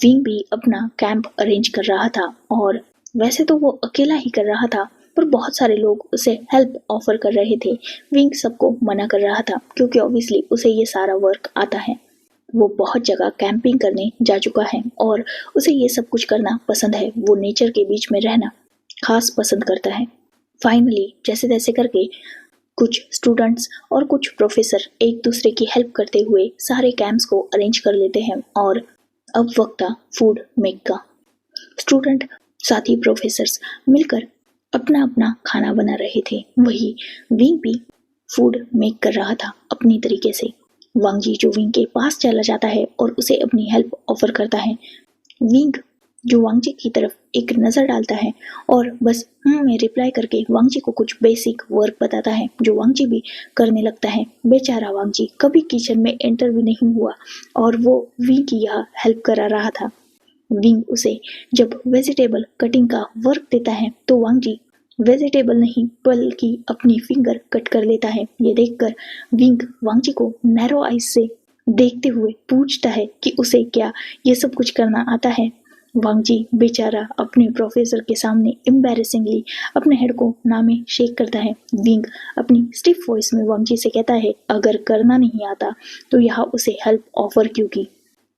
विंग भी अपना कैंप अरेंज कर रहा था और वैसे तो वो अकेला ही कर रहा था, पर बहुत सारे लोग उसे हेल्प ऑफर कर रहे थे। विंग सबको मना कर रहा था क्योंकि ऑब्वियसली उसे ये सारा वर्क आता है। वो बहुत जगह कैंपिंग करने जा चुका है और उसे ये सब कुछ करना पसंद है। वो नेचर के बीच में रहना खास पसंद करता है। फाइनली जैसे तैसे करके कुछ स्टूडेंट्स और कुछ प्रोफेसर एक दूसरे की हेल्प करते हुए सारे कैंप्स को अरेंज कर लेते हैं और अब वक्त था फूड मेक का। स्टूडेंट साथी प्रोफेसर्स मिलकर अपना अपना खाना बना रहे थे। वही विंग भी फूड मेक कर रहा था अपनी तरीके से। वांगजी जो विंग के पास चला जाता है और उसे अपनी हेल्प ऑफर करता है। विंग जो वांगजी की तरफ एक नज़र डालता है और बस में रिप्लाई करके वांगजी को कुछ बेसिक वर्क बताता है जो वांगजी भी करने लगता है। बेचारा वांगजी कभी किचन में एंटर भी नहीं हुआ और वो विंग की यह हेल्प करा रहा था। विंग उसे जब वेजिटेबल कटिंग का वर्क देता है तो वांगजी वेजिटेबल नहीं बल्कि अपनी फिंगर कट कर लेता है। ये देखकर विंग वांगजी को नैरो आइज से देखते हुए पूछता है कि उसे क्या ये सब कुछ करना आता है। वांगजी बेचारा अपने प्रोफेसर के सामने एम्बैरेसिंगली अपने हेड को नामे शेक करता है। विंग अपनी स्टिफ वॉइस में वांगजी से कहता है अगर करना नहीं आता तो यहाँ उसे हेल्प ऑफर क्यों की।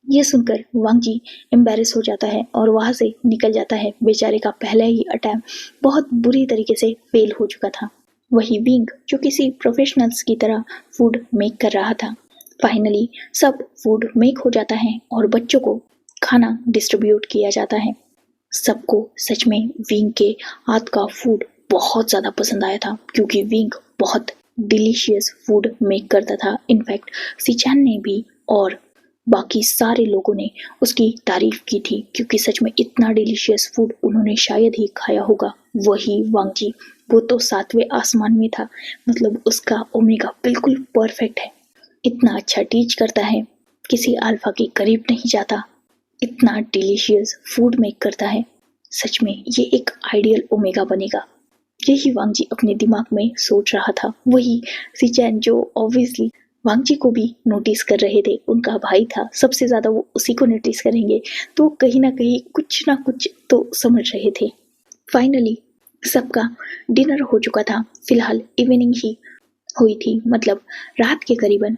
ये सुनकर वांगजी एम्बैरेस हो जाता है और वहां से निकल जाता है। बेचारे का पहला ही अटैम्प्ट बहुत बुरी तरीके से फेल हो चुका था। वही विंग जो किसी प्रोफेशनल्स की तरह फूड मेक कर रहा था। फाइनली सब फूड मेक हो जाता है और बच्चों को खाना डिस्ट्रीब्यूट किया जाता है। सबको सच में विंग के हाथ का फूड बहुत ज़्यादा पसंद आया था क्योंकि विंग बहुत डिलीशियस फूड मेक करता था। इनफैक्ट सिचैन ने भी और बाकी सारे लोगों ने उसकी तारीफ की थी क्योंकि सच में इतना डिलीशियस फूड उन्होंने शायद ही खाया होगा। वही वांगजी वो तो 7वें आसमान में था, मतलब उसका ओमेगा बिल्कुल परफेक्ट है। इतना अच्छा टीच करता है, किसी अल्फा के करीब नहीं जाता, इतना डिलीशियस फूड मेक करता है। सच में ये एक आइडियल ओमेगा बनेगा, यही वांगजी अपने दिमाग में सोच रहा था। वही सिचैन जो ऑब्वियसली वांगजी को भी नोटिस कर रहे थे, उनका भाई था, सबसे ज़्यादा वो उसी को नोटिस करेंगे तो कहीं ना कहीं कुछ ना कुछ तो समझ रहे थे। फाइनली सबका डिनर हो चुका था। फिलहाल इवनिंग ही हुई थी, मतलब रात के करीबन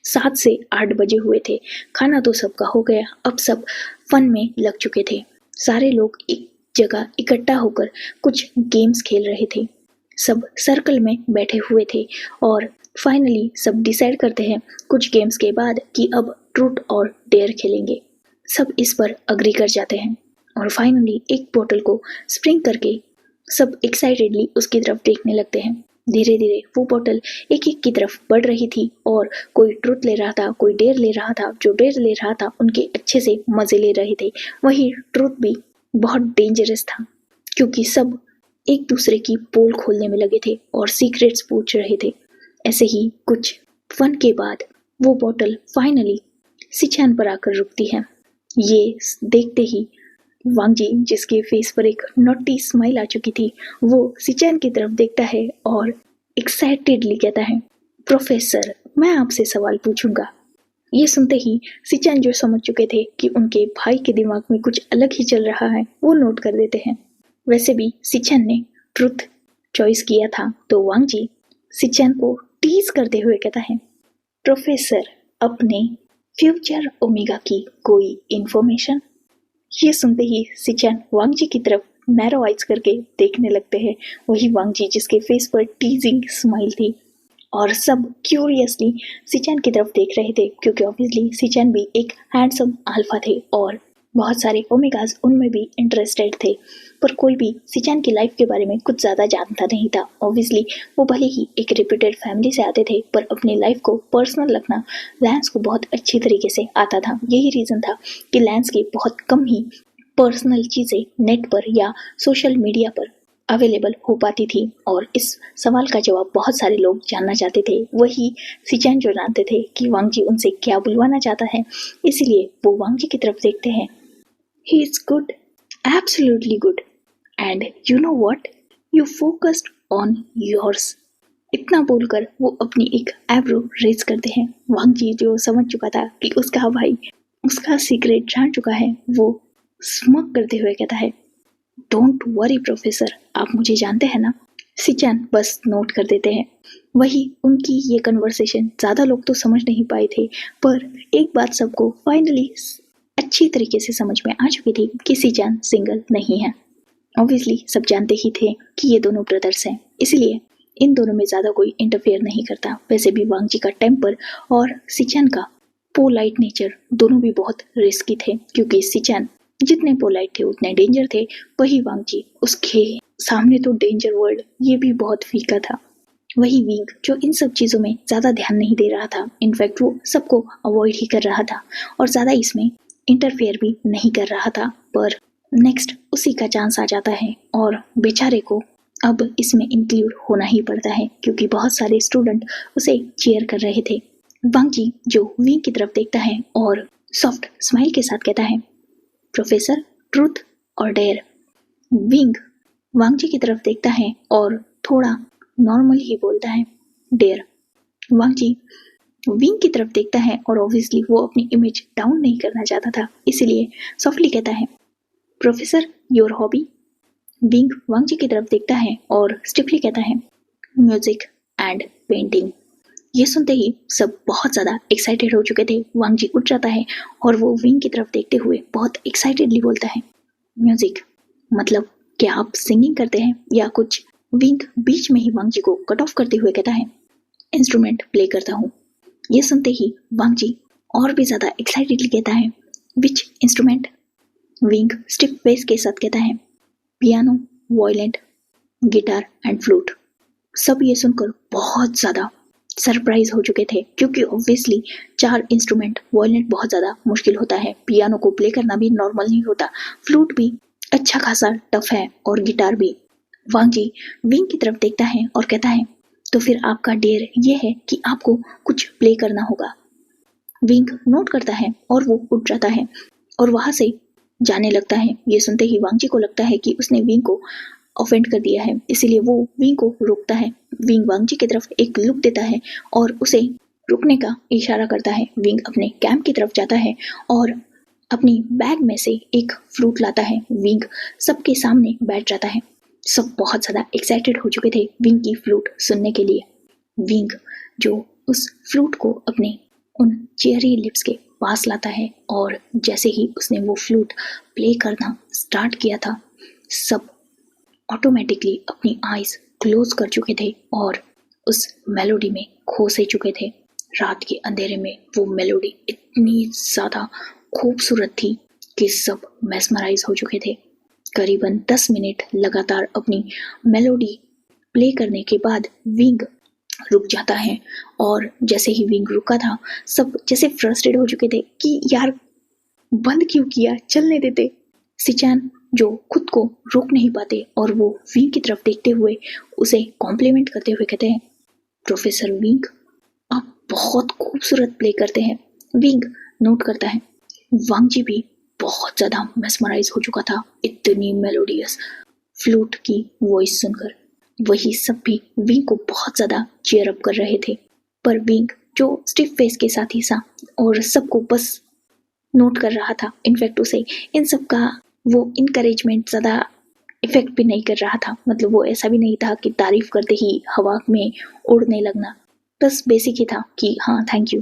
7 से 8 बजे हुए थे। खाना तो सबका हो गया, अब सब फन में लग चुके थे। सारे लोग एक जगह इकट्ठा होकर कुछ गेम्स खेल रहे थे। सब सर्कल में बैठे हुए थे और फाइनली सब डिसाइड करते हैं कुछ गेम्स के बाद कि अब ट्रूथ और डेयर खेलेंगे। सब इस पर अग्री कर जाते हैं और फाइनली एक बोतल को स्प्रिंग करके सब एक्साइटेडली उसकी तरफ देखने लगते हैं। धीरे धीरे वो बोतल एक एक की तरफ बढ़ रही थी और कोई ट्रुथ ले रहा था, कोई डेयर ले रहा था। जो डेयर ले रहा था उनके अच्छे से मजे ले रहे थे, वही ट्रुथ भी बहुत डेंजरस था क्योंकि सब एक दूसरे की पोल खोलने में लगे थे और सीक्रेट्स पूछ रहे थे। ऐसे ही कुछ फन के बाद वो बोतल फाइनली सिचैन पर आकर रुकती है। ये देखते ही वांगजी जिसके फेस पर एक नॉटी स्माइल आ चुकी थी, वो सिचैन की तरफ देखता है और एक्साइटेडली कहता है प्रोफेसर मैं आपसे सवाल पूछूंगा। ये सुनते ही सिचैन जो समझ चुके थे कि उनके भाई के दिमाग में कुछ अलग ही चल रहा है, वो नोट कर देते हैं। वैसे भी सिचैन ने ट्रुथ चॉइस किया था तो वांगजी सिचैन को टीज करते हुए कहता है प्रोफेसर अपने फ्यूचर ओमेगा की कोई इंफॉर्मेशन। ये सुनते ही सिचैन वांगजी की तरफ नैरो आइज करके देखने लगते हैं। वही वांगजी जिसके फेस पर टीजिंग स्माइल थी और सब क्यूरियसली सिचैन की तरफ देख रहे थे क्योंकि ऑब्वियसली सिचैन भी एक हैंडसम अल्फा थे और बहुत सारे ओमेगाज उनमें भी इंटरेस्टेड थे, पर कोई भी सिचैन की लाइफ के बारे में कुछ ज़्यादा जानता नहीं था। ऑब्वियसली वो भले ही एक रिप्यूटेड फैमिली से आते थे पर अपनी लाइफ को पर्सनल रखना लैंस को बहुत अच्छी तरीके से आता था। यही रीज़न था कि लैंस के बहुत कम ही पर्सनल चीज़ें नेट पर या सोशल मीडिया पर अवेलेबल हो पाती थी, और इस सवाल का जवाब बहुत सारे लोग जानना चाहते थे। वही सिचैन जो जानते थे कि वांग जी उनसे क्या बुलवाना चाहता है, इसीलिए वो वांग जी की तरफ देखते हैं। He is good, absolutely good, and you know what, you focused on yours. इतना बोलकर वो अपनी एक एब्रो रेज करते हैं। वांग जी जो समझ चुका था कि उसका भाई उसका सीक्रेट जान चुका है, वो स्मग करते हुए कहता है, डोंट वरी प्रोफेसर, आप मुझे जानते हैं ना। सिचैन बस नोट कर देते हैं। वही उनकी ये कन्वर्सेशन ज़्यादा लोग तो समझ नहीं पाए थे, पर एक बात सबको फाइनली अच्छी तरीके से समझ में आ चुकी थी कि सिचैन सिंगल नहीं है। ऑब्वियसली सब जानते ही थे कि ये दोनों ब्रदर्स हैं, इसलिए इन दोनों में ज़्यादा कोई इंटरफेयर नहीं करता। वैसे भी वांग जी का टेम्पर और सिचैन का पोलाइट नेचर दोनों भी बहुत रिस्की थे, क्योंकि सिचैन जितने पोलाइट थे उतने डेंजर थे, वही वांग जी उसके सामने तो डेंजर वर्ल्ड ये भी बहुत फीका था। वही विंग जो इन सब चीज़ों में ज़्यादा ध्यान नहीं दे रहा था, इनफैक्ट वो सबको अवॉइड ही कर रहा था और ज़्यादा इसमें इंटरफेयर भी नहीं कर रहा था। पर नेक्स्ट उसी का चांस आ जाता है और बेचारे को अब इसमें इंक्लूड होना ही पड़ता है, क्योंकि बहुत सारे स्टूडेंट उसे चीयर कर रहे थे। वांग जी जो विंग की तरफ देखता है और सॉफ्ट स्माइल के साथ कहता है, प्रोफेसर, ट्रूथ और डेयर। विंग वांग जी की तरफ देखता है और थोड़ा नॉर्मल ही बोलता है, डेयर। वांग जी विंग की तरफ देखता है और ऑब्वियसली वो अपनी इमेज डाउन नहीं करना चाहता था, इसीलिए सॉफ्टली कहता है, प्रोफेसर, योर हॉबी। विंग वांग जी की तरफ देखता है और स्टिफली कहता है, म्यूजिक एंड पेंटिंग। ये सुनते ही सब बहुत ज़्यादा एक्साइटेड हो चुके थे। वांग जी उठ जाता है और वो विंग की तरफ देखते हुए बहुत एक्साइटेडली बोलता है, म्यूजिक मतलब क्या आप सिंगिंग करते हैं या कुछ। विंग बीच में ही वांग जी को कट ऑफ करते हुए कहता है, इंस्ट्रूमेंट प्ले करता हूँ। ये सुनते ही वांग जी और भी ज़्यादा एक्साइटेडली कहता है, which instrument. Wing stiff face के साथ कहता है, piano, violin, guitar and flute. सब ये सुनकर बहुत ज़्यादा सरप्राइज हो चुके थे, क्योंकि ऑब्वियसली 4 इंस्ट्रूमेंट वायलिन बहुत ज़्यादा मुश्किल होता है, पियानो को प्ले करना भी नॉर्मल नहीं होता, फ्लूट भी अच्छा खासा टफ है और गिटार भी। वांग जी विंग की तरफ देखता है और कहता है, तो फिर आपका डेयर ये है कि आपको कुछ प्ले करना होगा। विंग नोट करता है और वो उठ जाता है और वहाँ से जाने लगता है। ये सुनते ही वांग जी को लगता है कि उसने विंग को ऑफेंड कर दिया है, इसीलिए वो विंग को रोकता है। विंग वांग जी की तरफ एक लुक देता है और उसे रुकने का इशारा करता है। विंग अपने कैंप की तरफ जाता है और अपनी बैग में से एक फ्लूट लाता है। विंग सबके सामने बैठ जाता है। सब बहुत ज़्यादा एक्साइटेड हो चुके थे विंग की फ्लूट सुनने के लिए। विंग जो उस फ्लूट को अपने उन चेरी लिप्स के पास लाता है और जैसे ही उसने वो फ्लूट प्ले करना स्टार्ट किया था, सब ऑटोमेटिकली अपनी आईज क्लोज कर चुके थे और उस मेलोडी में खो से चुके थे। रात के अंधेरे में वो मेलोडी इतनी ज़्यादा खूबसूरत थी कि सब मेस्मराइज हो चुके थे। करीबन 10 मिनट लगातार अपनी मेलोडी प्ले करने के बाद विंग रुक जाता है और जैसे ही विंग रुका था, सब जैसे फ्रस्ट्रेट हो चुके थे कि यार बंद क्यों किया, चलने देते। सिचैन जो खुद को रोक नहीं पाते और वो विंग की तरफ देखते हुए उसे कॉम्प्लीमेंट करते हुए कहते हैं, प्रोफेसर विंग, आप बहुत खूबसूरत प्ले करते हैं। विंग नोट करता है। वांग जी भी बहुत ज़्यादा मेस्मराइज हो चुका था इतनी मेलोडियस फ्लूट की वॉइस सुनकर। वही सब भी विंग को बहुत ज़्यादा चीयर अप कर रहे थे, पर विंग जो स्टिफ फेस के साथ ही साथ और सबको बस नोट कर रहा था। इनफैक्ट उसे इन सब का वो इनकरेजमेंट ज़्यादा इफेक्ट भी नहीं कर रहा था। मतलब वो ऐसा भी नहीं था कि तारीफ करते ही हवा में उड़ने लगना, बस बेसिक ही था कि हाँ थैंक यू।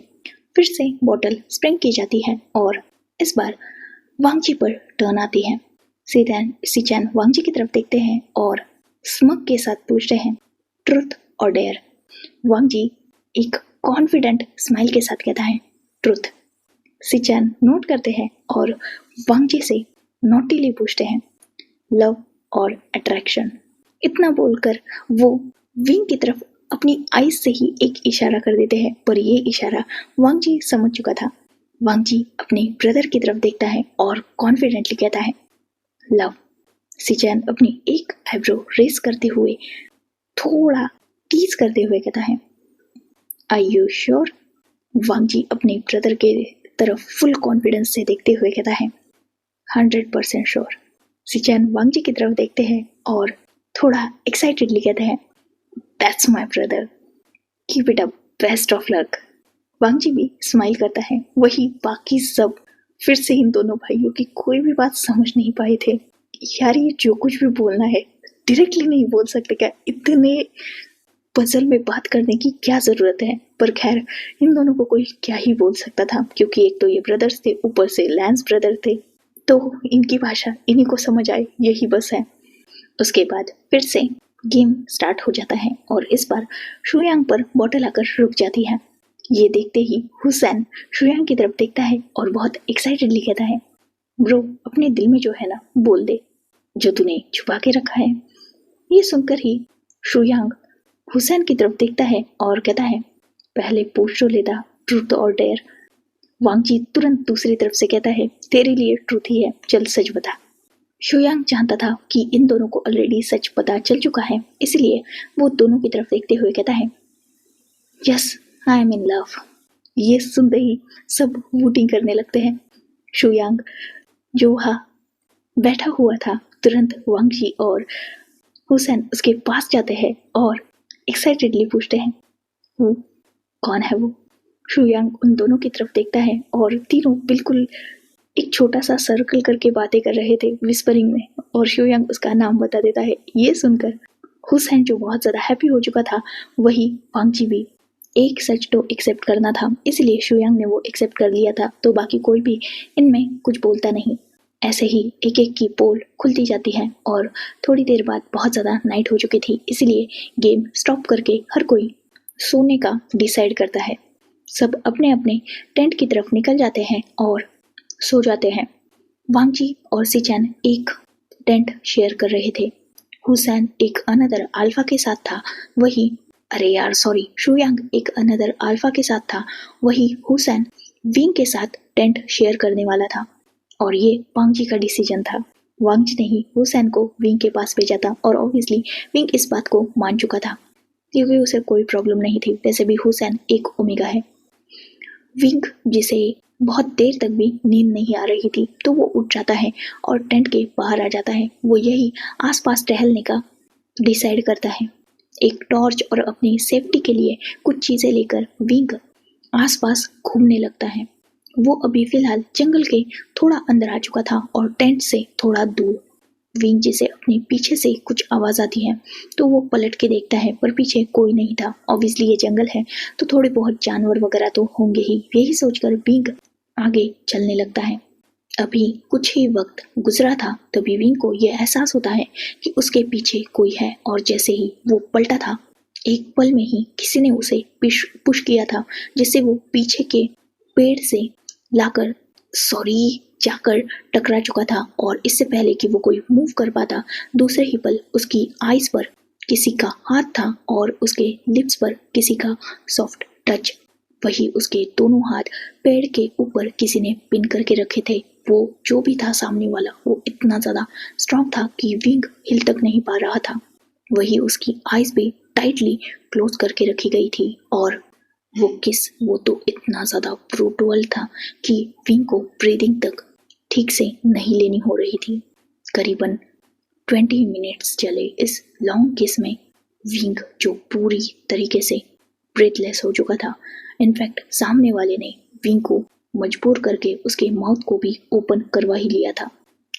फिर से बॉटल स्प्रिंग की जाती है और इस बार वांग जी पर टर्न आती है। सिचैन वांग जी की तरफ देखते हैं और स्मग के साथ पूछते हैं, ट्रुथ और डेयर। वांग जी एक कॉन्फिडेंट स्माइल के साथ कहता है, ट्रुथ। सिचैन नोट करते हैं और वांग जी से नोटिली पूछते हैं, लव और अट्रैक्शन। इतना बोलकर वो विंग की तरफ अपनी आईज से ही एक इशारा कर देते हैं, पर ये इशारा वांग जी समझ चुका था। वांग जी अपने ब्रदर की तरफ देखता है और कॉन्फिडेंटली कहता है, लव। सिचैन अपनी एक आईब्रो रेस करते हुए थोड़ा टीज करते हुए कहता है, आर यू श्योर? वांग जी अपने ब्रदर के तरफ फुल कॉन्फिडेंस से देखते हुए कहता है, 100% श्योर। सिचैन वांग जी की तरफ देखते हैं और थोड़ा एक्साइटेडली कहते हैं, that's my brother, keep it up, best of luck. Wang ji भी स्माइल करता है। वही बाकी सब फिर से इन दोनों भाइयों की कोई भी बात समझ नहीं पाए थे। यार ये जो कुछ भी बोलना है डायरेक्टली नहीं बोल सकते क्या? इतने पजल में बात करने की क्या जरूरत है? पर खैर इन दोनों को कोई क्या ही बोल सकता था, क्योंकि एक तो ये ब्रदर्स थे, ऊपर से लैंस ब्रदर थे, तो इनकी भाषा इन्हीं को समझ आए, यही बस है। उसके बाद फिर से गेम स्टार्ट हो जाता है और इस बार शुयांग पर बॉटल आकर रुक जाती है। ये देखते ही हुसैन शुयांग की तरफ देखता है और बहुत एक्साइटेडली कहता है, ब्रो अपने दिल में जो है ना बोल दे, जो तूने छुपा के रखा है। ये सुनकर ही शुयांग हुसैन की तरफ देखता है और कहता है, पहले पूछ तो लेता, ट्रूथ और डेयर। वांग जी तुरंत दूसरी तरफ से कहता है, तेरे लिए ट्रूथ ही है, चल सच बता। शुयांग जानता था कि इन दोनों को ऑलरेडी सच पता चल चुका है, इसलिए वो दोनों की तरफ देखते हुए कहता है, yes I am in love. ये सुनते ही सब वोटिंग करने लगते हैं। शुयांग जो वहाँ बैठा हुआ था, तुरंत वांग जी और हुसैन उसके पास जाते हैं और एक्साइटेडली पूछते हैं, वो कौन है वो? शुयांग उन दोनों की तरफ देखता है और तीनों बिल्कुल एक छोटा सा सर्कल करके बातें कर रहे थे विस्परिंग में, और शुयांग उसका नाम बता देता है। ये सुनकर हुसैन जो बहुत ज़्यादा हैप्पी हो चुका था, वही वांग जी भी एक सच तो एक्सेप्ट करना था, इसलिए शुयांग ने वो एक्सेप्ट कर लिया था, तो बाकी कोई भी इनमें कुछ बोलता नहीं। ऐसे ही एक एक की पोल खुलती जाती है और थोड़ी देर बाद बहुत ज़्यादा नाइट हो चुकी थी, इसलिए गेम स्टॉप करके हर कोई सोने का डिसाइड करता है। सब अपने अपने टेंट की तरफ निकल जाते हैं और सो जाते हैं। वांग जी और सिचैन एक टेंट शेयर कर रहे थे। हुसैन एक अनदर अल्फा के साथ था, वही शुयांग एक अनदर अल्फा के साथ था, वही हुसैन विंग के साथ टेंट शेयर करने वाला था। और ये वांग जी का डिसीजन था। वांग जी ने ही हुसैन को विंग के पास भेजा था और ऑब्वियसली विंग इस बात को मान चुका था, क्योंकि उसे कोई प्रॉब्लम नहीं थी। वैसे भी हुसैन एक ओमेगा है। विंग जिसे बहुत देर तक भी नींद नहीं आ रही थी, तो वो उठ जाता है और टेंट के बाहर आ जाता है। वो यही आसपास टहलने का डिसाइड करता है। एक टॉर्च और अपनी सेफ्टी के लिए कुछ चीजें लेकर विंग आसपास घूमने लगता है। वो अभी फिलहाल जंगल के थोड़ा अंदर आ चुका था और टेंट से थोड़ा दूर। विंग जिसे अपने पीछे से कुछ आवाज आती है, तो वो पलट के देखता है, पर पीछे कोई नहीं था। ऑब्वियसली ये जंगल है, तो थोड़े बहुत जानवर वगैरह तो होंगे ही। यही सोचकर विंग आगे चलने लगता है। अभी कुछ ही वक्त गुजरा था, तभी विंग को यह एहसास होता है कि उसके पीछे कोई है, और जैसे ही वो पलटा था, एक पल में ही किसी ने उसे पुश किया था, जिससे वो पीछे के पेड़ से लाकर जाकर टकरा चुका था। और इससे पहले कि वो कोई मूव कर पाता, दूसरे ही पल उसकी आईज पर किसी का हाथ था और उसके लिप्स पर किसी का सॉफ्ट टच। वही उसके दोनों हाथ पेड़ के ऊपर किसी ने पिन करके रखे थे। वो जो भी था सामने वाला, वो इतना ज्यादा स्ट्रांग था कि विंग हिल तक नहीं पा रहा था। वही उसकी आईज भी टाइटली क्लोज करके रखी गई थी, और वो तो इतना ज्यादा ब्रूटल था कि विंग को ब्रीदिंग तक ठीक से नहीं लेनी हो रही थी। करीबन 20 मिनट्स चले इस लॉन्ग किस में विंग जो पूरी तरीके से ब्रेथलेस हो चुका था। इनफैक्ट सामने वाले ने विंग को मजबूर करके उसके माउथ को भी ओपन करवा ही लिया था,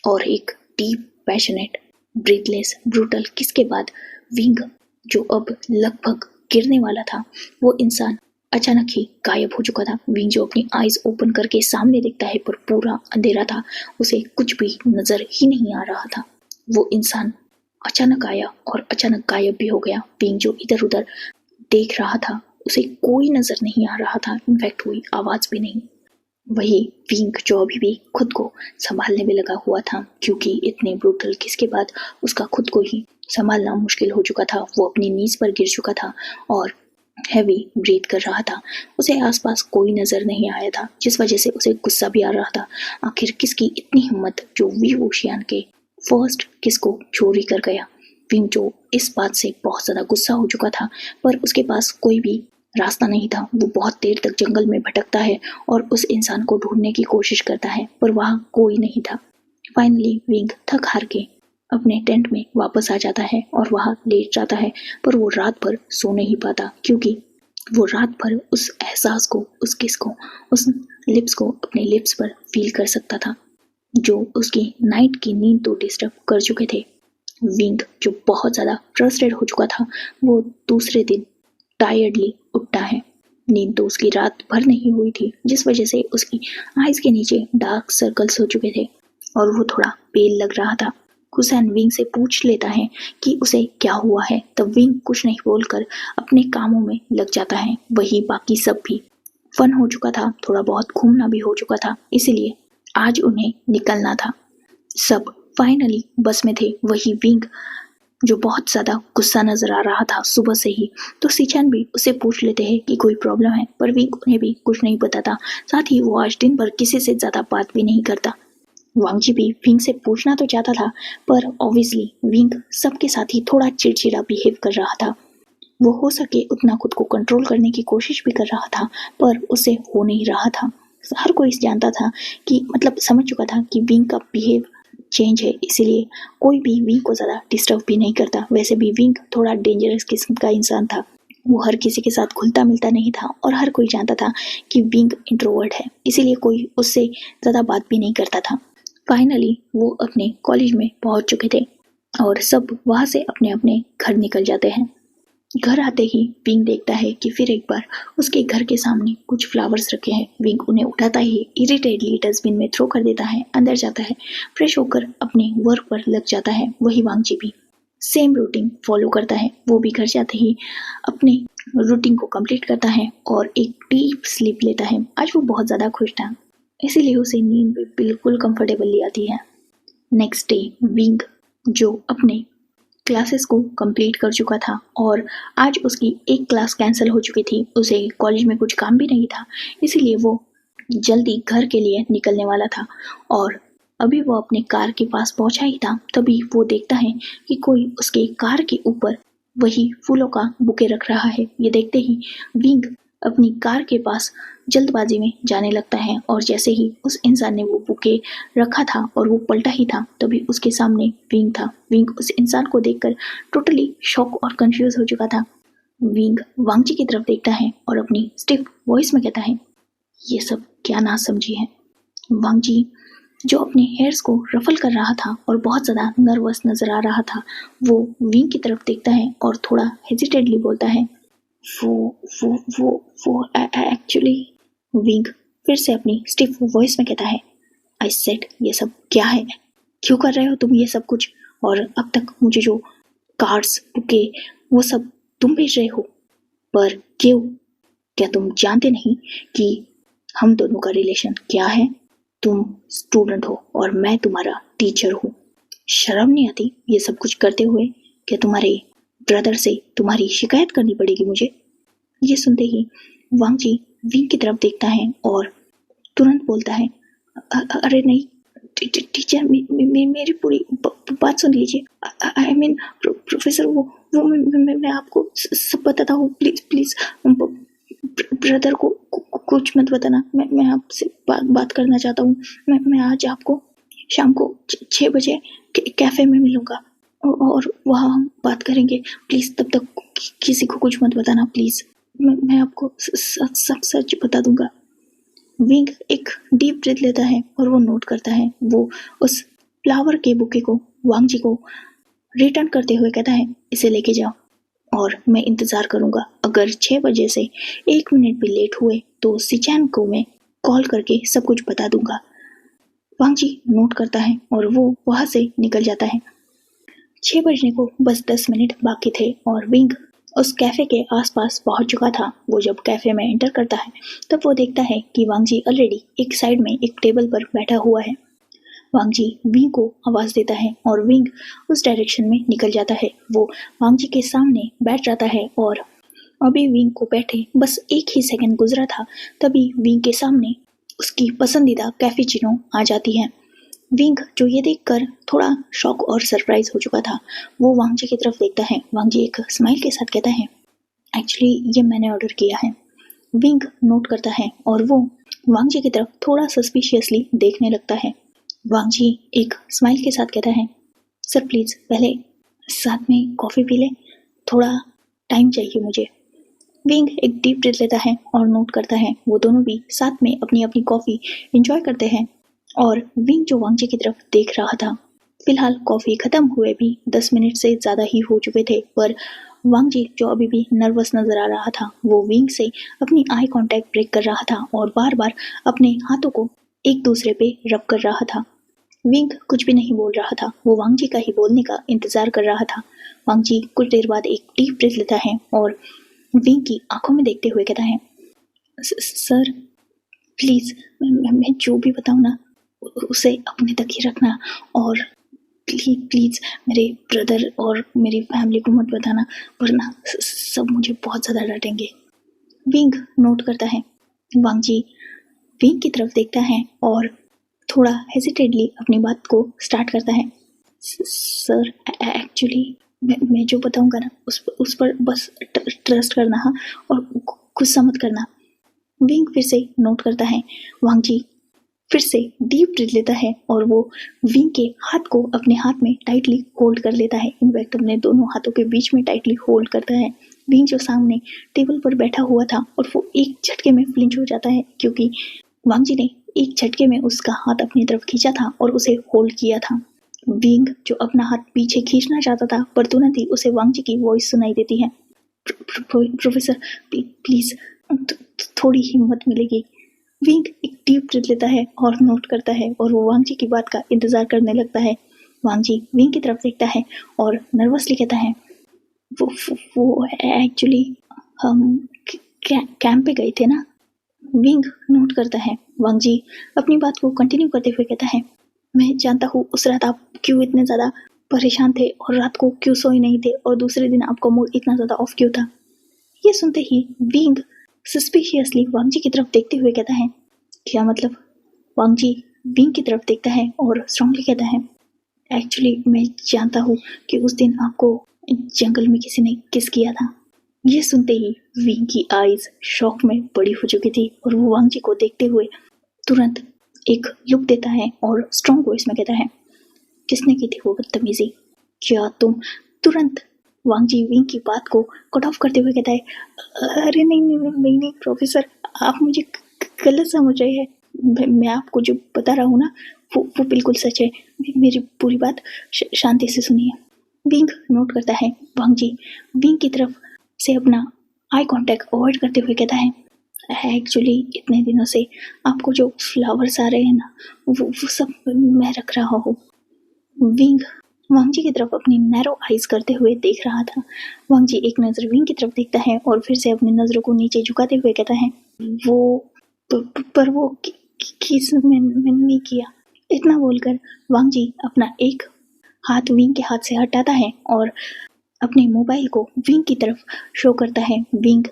और एक डीप पैशनेट ब्रेथलेस ब्रूटल किस के बाद विंग जो अब लगभग गिरने वाला था, वो इंसान अचानक ही गायब हो चुका था। विंग जो अपनी आईज ओपन करके सामने देखता है, पर पूरा अंधेरा था, उसे कुछ भी नजर ही नहीं आ रहा था। वो इंसान अचानक आया और अचानक गायब भी हो गया। विंग जो इधर उधर देख रहा था, उसे कोई नजर नहीं आ रहा था, इनफैक्ट कोई आवाज भी नहीं। वही विंग जो अभी भी खुद को संभालने में लगा हुआ था, क्योंकि इतने ब्रूटल किस के बाद उसका खुद को ही संभालना मुश्किल हो चुका था। वो अपनी नीज पर गिर चुका था और हैवी ब्रीथ कर रहा था। उसे आसपास कोई नजर नहीं आया था, जिस वजह से उसे गुस्सा भी आ रहा था। आखिर किसकी इतनी हिम्मत जो वी ओशियन के फर्स्ट किस को चोरी कर गया। विंग जो इस बात से बहुत ज़्यादा गुस्सा हो चुका था, पर उसके पास कोई भी रास्ता नहीं था। वो बहुत देर तक जंगल में भटकता है और उस इंसान को ढूंढने की कोशिश करता है, पर वहाँ कोई नहीं था। फाइनली विंग थक हार के अपने टेंट में वापस आ जाता है और वहाँ लेट जाता है, पर वो रात भर सो नहीं पाता, क्योंकि वो रात भर उस एहसास को, उस किस को, उस लिप्स को अपने लिप्स पर फील कर सकता था, जो उसकी नाइट की नींद तो डिस्टर्ब कर चुके थे। विंग जो बहुत ज़्यादा फ्रस्ट्रेट हो चुका था, वो दूसरे दिन टायर्डली उठता है। नींद तो उसकी रात भर नहीं हुई थी, जिस वजह से उसकी आइज के नीचे डार्क सर्कल्स हो चुके थे और वो थोड़ा पेल लग रहा था। हुसैन विंग से पूछ लेता है कि उसे क्या हुआ है, तब विंग कुछ नहीं बोलकर अपने कामों में लग जाता है। वही बाकी सब भी फन हो चुका था, थोड़ा बहुत घूमना भी हो चुका था, इसीलिए आज उन्हें निकलना था। सब फाइनली बस में थे। वही विंग जो बहुत ज़्यादा गुस्सा नजर आ रहा था सुबह से ही, तो सिचैन भी उसे पूछ लेते हैं कि कोई प्रॉब्लम है, पर विंग उन्हें भी कुछ नहीं बताता। साथ ही वो आज दिन भर किसी से ज़्यादा बात भी नहीं करता। वांगजी भी विंग से पूछना तो चाहता था, पर ऑब्वियसली विंग सबके साथ ही थोड़ा चिड़चिड़ा बिहेव कर रहा था। वो हो सके उतना खुद को कंट्रोल करने की कोशिश भी कर रहा था, पर उसे हो नहीं रहा था। हर कोई जानता था कि मतलब समझ चुका था कि विंग का बिहेव चेंज है, इसीलिए कोई भी विंग को ज़्यादा डिस्टर्ब भी नहीं करता। वैसे भी विंग थोड़ा डेंजरस किस्म का इंसान था। वो हर किसी के साथ घुलता मिलता नहीं था और हर कोई जानता था कि विंग इंट्रोवर्ट है, इसीलिए कोई उससे ज़्यादा बात भी नहीं करता था। फाइनली वो अपने कॉलेज में पहुंच चुके थे और सब वहाँ से अपने अपने घर निकल जाते हैं। घर आते ही विंग देखता है कि फिर एक बार उसके घर के सामने कुछ फ्लावर्स रखे हैं। विंग उन्हें उठाता ही इरिटेटली डस्टबिन में थ्रो कर देता है, अंदर जाता है, फ्रेश होकर अपने वर्क पर लग जाता है। वही वांगजी भी सेम रूटीन फॉलो करता है। वो भी घर जाते ही अपने रूटीन को कंप्लीट करता है और एक डीप स्लीप लेता है। आज वो बहुत ज़्यादा खुश था, इसीलिए उसे नींद भी बिल्कुल कंफर्टेबली आती है। नेक्स्ट डे विंग जो अपने क्लासेस को कंप्लीट कर चुका था और आज उसकी एक क्लास कैंसिल हो चुकी थी, उसे कॉलेज में कुछ काम भी नहीं था, इसीलिए वो जल्दी घर के लिए निकलने वाला था। और अभी वो अपने कार के पास पहुंचा ही था, तभी वो देखता है कि कोई उसके कार के ऊपर वही फूलों का बुके रख रहा है। ये देखते ही विंग अपनी कार के पास जल्दबाजी में जाने लगता है और जैसे ही उस इंसान ने वो बुके रखा था और वो पलटा ही था, तभी उसके सामने विंग था। विंग उस इंसान को देखकर टोटली शॉक और कंफ्यूज हो चुका था। विंग वांगजी की तरफ देखता है और अपनी स्टिफ वॉइस में कहता है, ये सब क्या ना समझी है। वांगजी जो अपने हेयर्स को रफल कर रहा था और बहुत ज़्यादा नर्वस नजर आ रहा था, वो विंग की तरफ देखता है और थोड़ा हेजिटेटली बोलता है, वो एक्चुअली। विंग फिर से अपनी स्टिफ वॉइस में कहता है, आई सेड ये सब क्या है, क्यों कर रहे हो तुम ये सब कुछ, और अब तक मुझे जो कार्ड्स बुके वो सब तुम भेज रहे हो, पर क्यों? क्या तुम जानते नहीं कि हम दोनों का रिलेशन क्या है? तुम स्टूडेंट हो और मैं तुम्हारा टीचर हूँ। शर्म नहीं आती ये सब कुछ करते हुए? क्या तुम्हारे ब्रदर से तुम्हारी शिकायत करनी पड़ेगी मुझे? ये सुनते ही वांगजी विंग की तरफ देखता है और तुरंत बोलता है, अरे नहीं टीचर, मेरी पूरी बात सुन लीजिए। आई मीन प्रोफेसर, वो मैं आपको सब बताता हूँ, प्लीज प्लीज ब्रदर को कुछ मत बताना। मैं आपसे बात करना चाहता हूँ। मैं आज आपको शाम को 6 बजे कैफे में मिलूंगा और वहाँ हम बात करेंगे। प्लीज तब तक किसी को कुछ मत बताना प्लीज। मैं आपको सब सच बता दूंगा। विंग एक डीप ब्रीथ लेता है और वो नोट करता है। वो उस फ्लावर के बुके को वांगजी को रिटर्न करते हुए कहता है, इसे लेके जाओ और मैं इंतजार करूंगा। अगर 6 बजे से 1 मिनट भी लेट हुए तो सिचैन को मैं कॉल करके सब कुछ बता दूंगा। वांगजी नोट करता है और वो वहां से निकल जाता है। 6 बजने को बस 10 मिनट बाकी थे और विंग उस कैफे के आसपास पहुंच चुका था। वो जब कैफे में एंटर करता है तब वो देखता है कि वांगजी ऑलरेडी एक साइड में एक टेबल पर बैठा हुआ है। वांगजी विंग को आवाज देता है और विंग उस डायरेक्शन में निकल जाता है। वो वांगजी के सामने बैठ जाता है और अभी विंग को बैठे बस 1 ही सेकंड गुजरा था, तभी विंग के सामने उसकी पसंदीदा कैफेचिनो आ जाती है। विंग जो ये देखकर थोड़ा शॉक और सरप्राइज हो चुका था, वो वांग जी की तरफ देखता है। वांग जी एक स्माइल के साथ कहता है, एक्चुअली ये मैंने ऑर्डर किया है। विंग नोट करता है और वो वांग जी की तरफ थोड़ा सस्पिशियसली देखने लगता है। वांग जी एक स्माइल के साथ कहता है, सर प्लीज पहले साथ में कॉफी पी ले, थोड़ा टाइम चाहिए मुझे। विंग एक डीप ब्रीथ लेता है और नोट करता है। वो दोनों भी साथ में अपनी अपनी कॉफी एंजॉय करते हैं और विंग जो वांग जी की तरफ देख रहा था, फिलहाल कॉफी खत्म हुए भी 10 मिनट से ज्यादा ही हो चुके थे, पर वांग जी जो अभी भी नर्वस नजर आ रहा था, वो विंग से अपनी आई कांटेक्ट ब्रेक कर रहा था और बार बार अपने हाथों को एक दूसरे पे रब कर रहा था। विंग कुछ भी नहीं बोल रहा था, वो वांग जी का ही बोलने का इंतजार कर रहा था। वांग जी कुछ देर बाद एक डीप ब्रेथ लेता है और विंग की आंखों में देखते हुए कहता है, सर प्लीज मैं जो भी बताऊं ना उसे अपने तक ही रखना, और प्लीज प्लीज मेरे ब्रदर और मेरी फैमिली को मत बताना, वरना सब मुझे बहुत ज्यादा डांटेंगे। विंग नोट करता है। वांग जी विंग की तरफ देखता है और थोड़ा हेजिटेडली अपनी बात को स्टार्ट करता है। सर एक्चुअली मैं जो बताऊंगा ना उस पर बस ट्रस्ट करना, हाँ, और गुस्सा मत करना। विंग फिर से नोट करता है। वांग जी फिर से डीप ब्रीथ लेता है और वो विंग के हाथ को अपने हाथ में टाइटली होल्ड कर लेता है। इनफैक्ट अपने दोनों हाथों के बीच में टाइटली होल्ड करता है। विंग जो सामने टेबल पर बैठा हुआ था और वो एक झटके में फ्लिंच हो जाता है, क्योंकि वांग जी ने एक झटके में उसका हाथ अपनी तरफ खींचा था और उसे होल्ड किया था। विंग जो अपना हाथ पीछे खींचना चाहता था, पर तुरंत ही उसे वांग जी की वॉइस सुनाई देती है, प्रोफेसर प्लीज थोड़ी हिम्मत मिलेगी। विंग एक डीप ब्रीथ लेता है और नोट करता है और वो वांग जी की बात का इंतजार करने लगता है। वांग जी विंग की तरफ देखता है और नर्वसली कहता है, वो एक्चुअली हम कैंप पे गए थे ना। विंग नोट करता है। वांग जी अपनी बात को कंटिन्यू करते हुए कहता है, मैं जानता हूँ उस रात आप क्यों इतने ज्यादा परेशान थे और रात को क्यों सोए नहीं थे और दूसरे दिन आपका मूड इतना ज्यादा ऑफ क्यों था। ये सुनते ही विंग सस्पिशियसली वांग जी की तरफ देखते हुए कहता है, क्या मतलब। वांग जी विंग की तरफ देखता है और स्ट्रांगली कहता है, एक्चुअली मैं जानता हूँ कि उस दिन आपको जंगल में किसी ने किस किया था। ये सुनते ही विंग की आईज शॉक में बड़ी हो चुकी थी और वो वांग जी को देखते हुए तुरंत एक लुक देता है और स्ट्रॉन्ग वॉइस में कहता है, किसने की थी वो बदतमीजी। क्या तुम। तुरंत वांग जी विंग की बात को कट ऑफ करते हुए कहता है, अरे नहीं नहीं नहीं नहीं, नहीं प्रोफेसर, आप मुझे गलत समझ रहे हैं। मैं आपको जो बता रहा हूँ ना वो बिल्कुल सच है। मेरी पूरी बात शांति से सुनिए। विंग नोट करता है। वांग जी विंग की तरफ से अपना आई कांटेक्ट अवॉइड करते हुए कहता है, एक्चुअली इतने दिनों से आपको जो फ्लावर्स आ रहे हैं ना वो सब मैं रख रहा हूँ। विंग वांग जी की तरफ अपनी नैरो आइज करते हुए देख रहा था। वांग जी एक नजर विंग की तरफ देखता है और फिर से अपनी नजरों को नीचे झुकाते हुए कहता है, वो पर वो किस मैंने नहीं किया। इतना बोलकर वांग जी अपना एक हाथ विंग के हाथ से हटाता है और अपने मोबाइल को विंग की तरफ शो करता है। विंग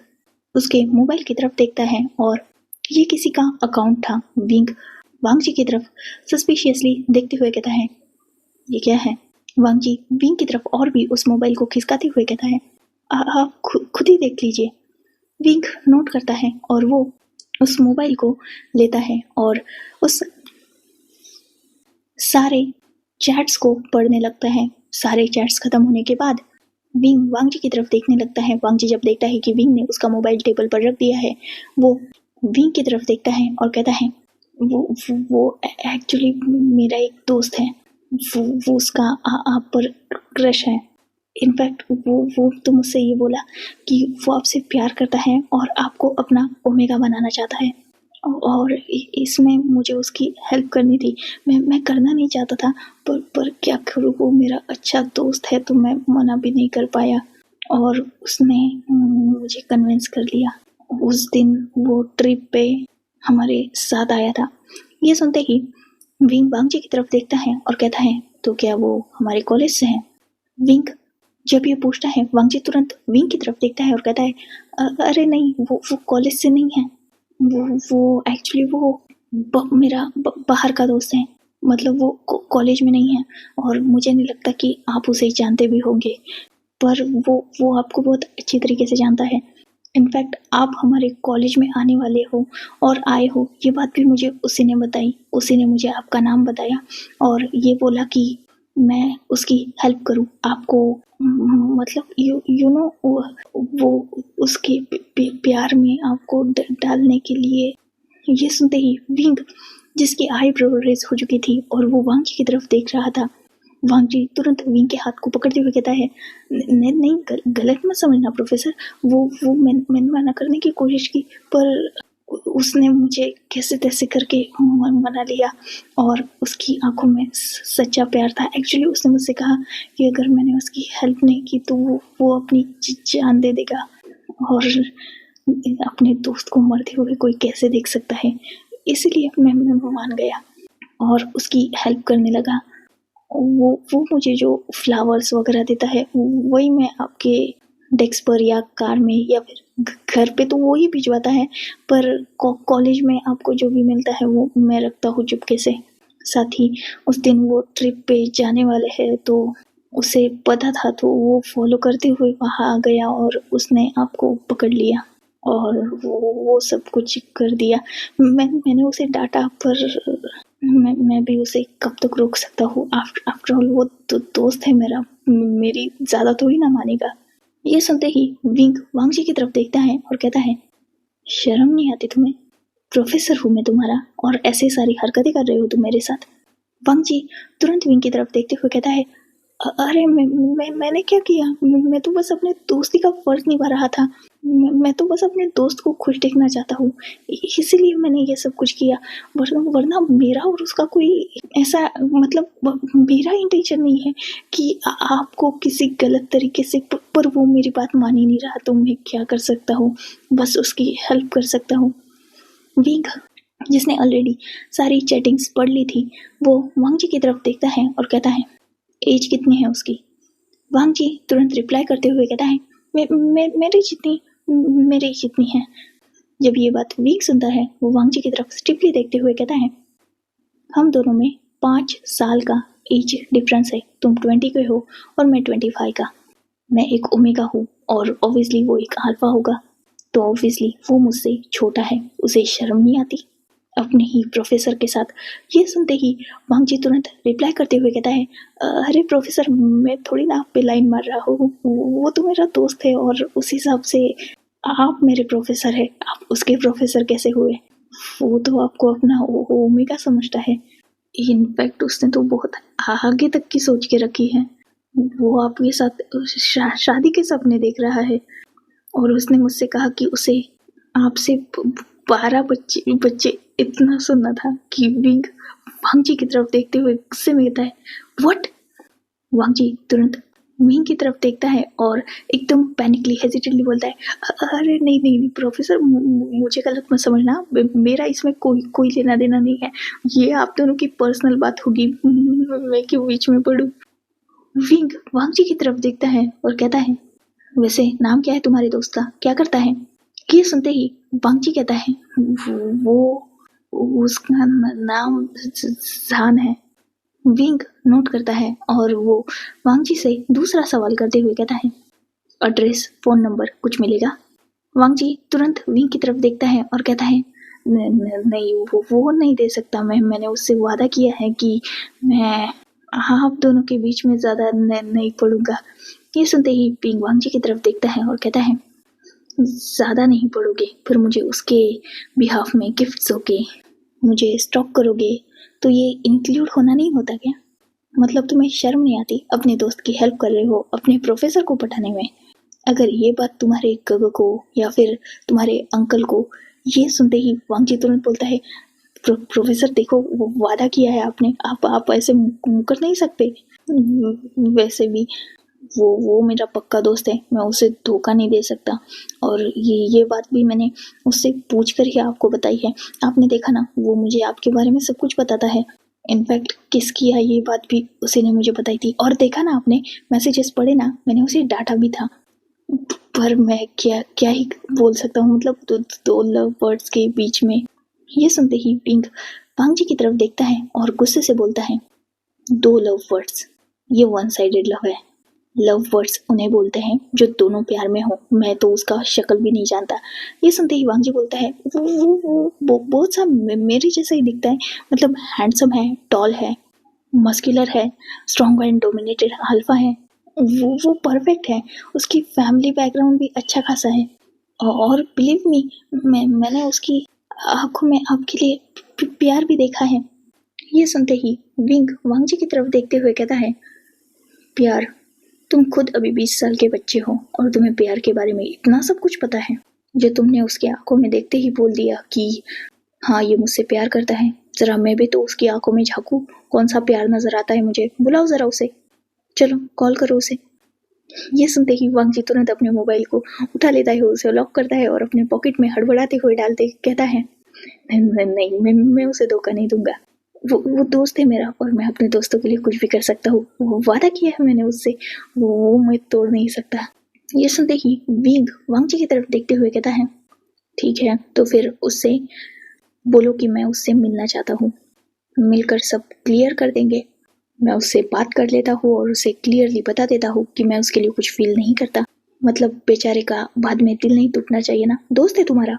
उसके मोबाइल की तरफ देखता है और ये किसी का अकाउंट था। विंग वांग जी की तरफ सस्पिशियसली देखते हुए कहता है, ये क्या है। वांग जी विंग की तरफ और भी उस मोबाइल को खिसकाते हुए कहता है, आप खुद ही देख लीजिए। विंग नोट करता है और वो उस मोबाइल को लेता है और उस सारे चैट्स को पढ़ने लगता है। सारे चैट्स खत्म होने के बाद विंग वांग जी की तरफ देखने लगता है। वांग जी जब देखता है कि विंग ने उसका मोबाइल टेबल पर रख दिया है, वो विंग की तरफ देखता है और कहता है, वो एक्चुअली मेरा एक दोस्त है, वो उसका आप पर क्रश है। इनफैक्ट वो तो मुझसे ये बोला कि वो आपसे प्यार करता है और आपको अपना ओमेगा बनाना चाहता है, और इसमें मुझे उसकी हेल्प करनी थी। मैं करना नहीं चाहता था, पर क्या करूँ, वो मेरा अच्छा दोस्त है तो मैं मना भी नहीं कर पाया और उसने मुझे कन्विंस कर लिया। उस दिन वो ट्रिप पे हमारे साथ आया था। ये सुनते ही विंग वांग जी की तरफ देखता है और कहता है, तो क्या वो हमारे कॉलेज से हैं। विंग जब ये पूछता है, वांग जी तुरंत विंग की तरफ देखता है और कहता है, अरे नहीं, वो कॉलेज से नहीं है, वो एक्चुअली वो मेरा बाहर का दोस्त है। मतलब वो कॉलेज में नहीं है और मुझे नहीं लगता कि आप उसे जानते भी होंगे, पर वो आपको बहुत अच्छी तरीके से जानता है। इनफैक्ट आप हमारे कॉलेज में आने वाले हो और आए हो, ये बात भी मुझे उसी ने बताई। उसी ने मुझे आपका नाम बताया और ये बोला कि मैं उसकी हेल्प करूं आपको। मतलब यू नो वो उसके प्यार में आपको डालने के लिए। ये सुनते ही विंग, जिसकी आईब्रो रेज हो चुकी थी और वो वांग की तरफ देख रहा था, वांग जी तुरंत विंग के हाथ को पकड़ते हुए कहता है, नहीं गलत मत समझना प्रोफेसर, वो मैंने मना करने की कोशिश की, पर उसने मुझे कैसे तैसे करके मना लिया और उसकी आंखों में सच्चा प्यार था। एक्चुअली उसने मुझसे कहा कि अगर मैंने उसकी हेल्प नहीं की तो वो अपनी जान दे देगा, और अपने दोस्त को मरते हुए कोई कैसे देख सकता है। इसलिए मैं मान गया और उसकी हेल्प करने लगा। वो मुझे जो फ्लावर्स वगैरह देता है वही मैं आपके डेस्क पर या कार में या फिर घर पे तो वो ही भिजवाता है, पर कॉलेज में आपको जो भी मिलता है वो मैं रखता हूँ चुपके से। साथ ही उस दिन वो ट्रिप पे जाने वाले हैं तो उसे पता था, तो वो फॉलो करते हुए वहाँ आ गया और उसने आपको पकड़ लिया और वो सब कुछ कर दिया। मैंने उसे डांटा, पर मैं भी उसे कब तक रोक सकता हूँ। आफ्टर ऑल वो तो दोस्त है मेरा, मेरी ज़्यादा थोड़ी ना मानेगा। ये सुनते ही विंग वांग जी की तरफ देखता है और कहता है, शर्म नहीं आती तुम्हें? प्रोफेसर हूँ मैं तुम्हारा और ऐसे सारी हरकतें कर रहे हो तुम मेरे साथ। वांग जी तुरंत विंग की तरफ देखते हुए कहता है, अरे मैंने क्या किया? मैं तो बस अपने दोस्ती का फर्ज निभा रहा था। मैं तो बस अपने दोस्त को खुश देखना चाहता हूँ, इसीलिए मैंने ये सब कुछ किया। वरना मेरा और उसका कोई ऐसा मतलब मेरा इंटेंशन नहीं है कि आपको किसी गलत तरीके से, पर वो मेरी बात मान ही नहीं रहा तो मैं क्या कर सकता हूँ? बस उसकी हेल्प कर सकता हूँ। विंग, जिसने ऑलरेडी सारी चैटिंग्स पढ़ ली थी, वो वांग जी की तरफ देखता है और कहता है, एज कितनी है उसकी? वांग जी तुरंत रिप्लाई करते हुए कहता है, मेरी जितनी है। जब ये बात विंग सुनता है वो वांग जी की तरफ स्ट्रिक्टली देखते हुए कहता है, हम दोनों में 5 साल का एज डिफरेंस है। तुम 20 के हो और मैं 25 का। मैं एक ओमेगा हूँ और ऑब्वियसली वो एक अल्फा होगा, तो ऑब्वियसली वो मुझसे छोटा है। उसे शर्म नहीं आती अपने ही प्रोफेसर के साथ? ये सुनते ही वांग जी तुरंत रिप्लाई करते हुए कहता है, अरे प्रोफेसर, मैं थोड़ी ना आप पे लाइन मार रहा हूँ, वो तो मेरा दोस्त है और उस हिसाब से आप मेरे प्रोफेसर है। आप उसके प्रोफेसर कैसे हुए? वो तो आपको अपना ओमेगा समझता है। इनफैक्ट उसने तो बहुत आगे तक की सोच के रखी है। वो आपके साथ शादी के सपने देख रहा है और उसने मुझसे कहा कि उसे आपसे 12 बच्चे इतना सुनना था कि विंग वांग जी की तरफ देखते हुए गुस्से में कहता है, व्हाट? वांग जी तुरंत विंग की तरफ देखता है और एकदम पैनिकली हेजिटेटली बोलता है, अरे नहीं प्रोफेसर, मुझे गलत मत समझना, मेरा इसमें कोई लेना देना नहीं है। ये आप दोनों की पर्सनल बात होगी, मैं क्यों बीच में पढ़ूं? विंग वांग जी की तरफ देखता है और कहता है, वैसे नाम क्या है तुम्हारे दोस्त का? क्या करता है? ये सुनते ही वांग जी कहता है, वो उसका नाम जान है। विंग नोट करता है और वो वांग जी से दूसरा सवाल करते हुए कहता है, एड्रेस, फोन नंबर कुछ मिलेगा? वांग जी तुरंत विंग की तरफ देखता है और कहता है, नहीं, वो नहीं दे सकता। मैंने उससे वादा किया है कि मैं आप दोनों के बीच में ज्यादा नहीं पढ़ूंगा। ये सुनते ही विंग वांग जी की तरफ देखता है और कहता है, ज्यादा नहीं पढ़ोगे, फिर मुझे उसके बिहाफ में गिफ्ट्स दोगे, मुझे स्टॉक करोगे, तो ये इंक्लूड होना नहीं होता क्या? मतलब तुम्हें शर्म नहीं आती? अपने दोस्त की हेल्प कर रहे हो अपने प्रोफेसर को पढ़ाने में। अगर ये बात तुम्हारे गग को या फिर तुम्हारे अंकल को, ये सुनते ही वांग जी तुरंत बोलता है, प्रोफेसर देखो, वो वादा किया है आपने, आप ऐसे मुकर नहीं सकते। वैसे भी वो मेरा पक्का दोस्त है, मैं उसे धोखा नहीं दे सकता। और ये बात भी मैंने उससे पूछ कर ही आपको बताई है। आपने देखा ना, वो मुझे आपके बारे में सब कुछ बताता है। इनफैक्ट किस किया ये बात भी उसी ने मुझे बताई थी। और देखा ना आपने, मैसेजेस पढ़े ना, मैंने उसे डांटा भी था। पर मैं क्या ही बोल सकता हूँ, मतलब दो लव वर्ड्स के बीच में। ये सुनते ही पिंक वांग जी की तरफ देखता है और गुस्से से बोलता है, 2 लव वर्ड्स, ये वन साइडेड लव है। लव वर्ड्स उन्हें बोलते हैं जो दोनों प्यार में हो, मैं तो उसका शक्ल भी नहीं जानता। ये सुनते ही वांग जी बोलता है, वो बहुत सा मेरे जैसा ही दिखता है, मतलब हैंडसम है, टॉल है, मस्कुलर है, स्ट्रॉन्ग एंड डोमिनेटेड अल्फा है, वो परफेक्ट है, उसकी फैमिली बैकग्राउंड भी अच्छा खासा है, और बिलीव मी, मैंने उसकी आंखों में आपके लिए प्यार भी देखा है। ये सुनते ही विंग वांग जी की तरफ देखते हुए कहता है, प्यार? तुम खुद अभी 20 साल के बच्चे हो और तुम्हें प्यार के बारे में इतना सब कुछ पता है, जो तुमने उसकी आंखों में देखते ही बोल दिया कि हाँ, ये मुझसे प्यार करता है। जरा मैं भी तो उसकी आंखों में झांकू, कौन सा प्यार नजर आता है मुझे। बुलाओ जरा उसे, चलो कॉल करो उसे। ये सुनते ही वांग जी तुरंत अपने मोबाइल को उठा लेता है, उसे लॉक करता है और अपने पॉकेट में हड़बड़ाते हुए डालते कहता है, नहीं, मैं उसे धोखा नहीं दूंगा। वो दोस्त है मेरा और मैं अपने दोस्तों के लिए कुछ भी कर सकता हूँ। वो वादा किया है मैंने उससे, वो मैं तोड़ नहीं सकता। ये सुनते ही विंग वांग जी की तरफ देखते हुए कहता है, ठीक है, तो फिर उससे बोलो कि मैं उससे मिलना चाहता हूँ, मिलकर सब क्लियर कर देंगे। मैं उससे बात कर लेता हूँ और उसे क्लियरली बता देता हूँ कि मैं उसके लिए कुछ फील नहीं करता। मतलब बेचारे का बाद में दिल नहीं टूटना चाहिए ना, दोस्त है तुम्हारा,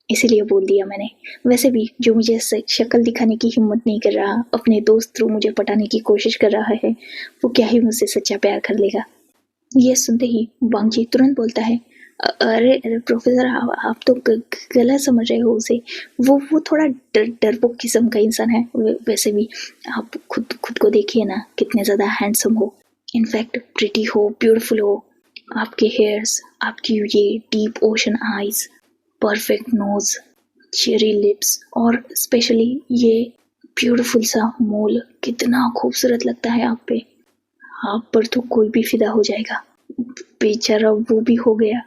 इसीलिए बोल दिया मैंने। वैसे भी जो मुझे शक्ल दिखाने की हिम्मत नहीं कर रहा, अपने दोस्त थ्रू मुझे पटाने की कोशिश कर रहा है, वो क्या ही मुझसे सच्चा प्यार कर लेगा। ये सुनते ही वांग जी तुरंत बोलता है, अरे प्रोफेसर, आप तो गलत समझ रहे हो उसे। वो थोड़ा डरपोक किस्म का इंसान है। वैसे भी आप खुद को देखिए ना, कितने ज़्यादा हैंडसम हो, इनफैक्ट प्रिटी हो, ब्यूटीफुल हो। आपके हेयर्स, आपकी ये deep ocean eyes, perfect nose, cherry lips और स्पेशली ये ब्यूटीफुल सा मोल, कितना खूबसूरत लगता है आप पे। आप पर तो कोई भी फिदा हो जाएगा। बेचारा वो भी हो गया,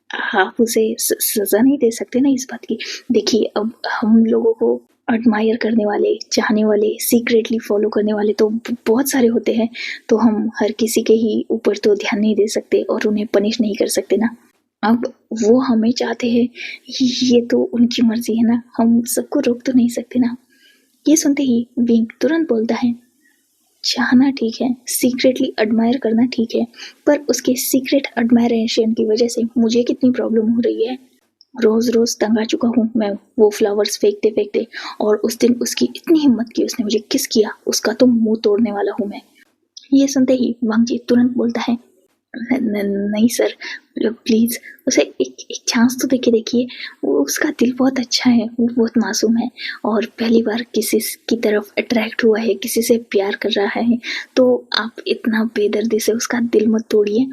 आप उसे सजा नहीं दे सकते ना इस बात की। देखिए, अब हम लोगों को एडमायर करने वाले, चाहने वाले, सीक्रेटली फॉलो करने वाले तो बहुत सारे होते हैं, तो हम हर किसी के ही ऊपर तो ध्यान नहीं दे सकते और उन्हें पनिश नहीं कर सकते ना। अब वो हमें चाहते हैं, ये तो उनकी मर्जी है ना, हम सबको रोक तो नहीं सकते ना। ये सुनते ही विंग तुरंत बोलता है, चाहना ठीक है, सीक्रेटली एडमायर करना ठीक है, पर उसके सीक्रेट एडमायरेशन की वजह से मुझे कितनी प्रॉब्लम हो रही है। रोज रोज तंग आ चुका हूँ मैं वो फ्लावर्स फेंकते फेंकते, और उस दिन उसकी इतनी हिम्मत की, उसने मुझे किस किया, उसका तो मुंह तोड़ने वाला हूँ मैं। ये सुनते ही वांग जी तुरंत बोलता है, नहीं सर, प्लीज उसे एक चांस तो देके देखिए। वो, उसका दिल बहुत अच्छा है, वो बहुत मासूम है और पहली बार किसी की तरफ अट्रैक्ट हुआ है, किसी से प्यार कर रहा है, तो आप इतना बेदर्दी से उसका दिल मत तोड़िए।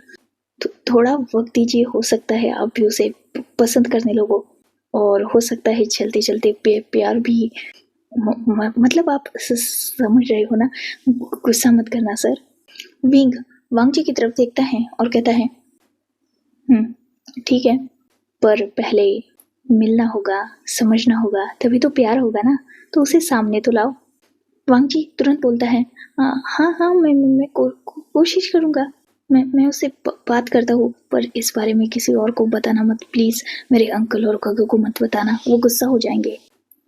तो थोड़ा वक्त दीजिए, हो सकता है आप भी उसे पसंद करने लगो, और हो सकता है चलते चलते प्यार भी, मतलब आप समझ रहे हो ना। गुस्सा मत करना सर। विंग वांग जी की तरफ देखता है और कहता है, ठीक है, पर पहले मिलना होगा, समझना होगा, तभी तो प्यार होगा ना, तो उसे सामने तो लाओ। वांग जी तुरंत बोलता है, हाँ, मैं कोशिश करूंगा, मैं उससे बात करता हूँ, पर इस बारे में किसी और को बताना मत प्लीज, मेरे अंकल और काका को मत बताना, वो गुस्सा हो जाएंगे।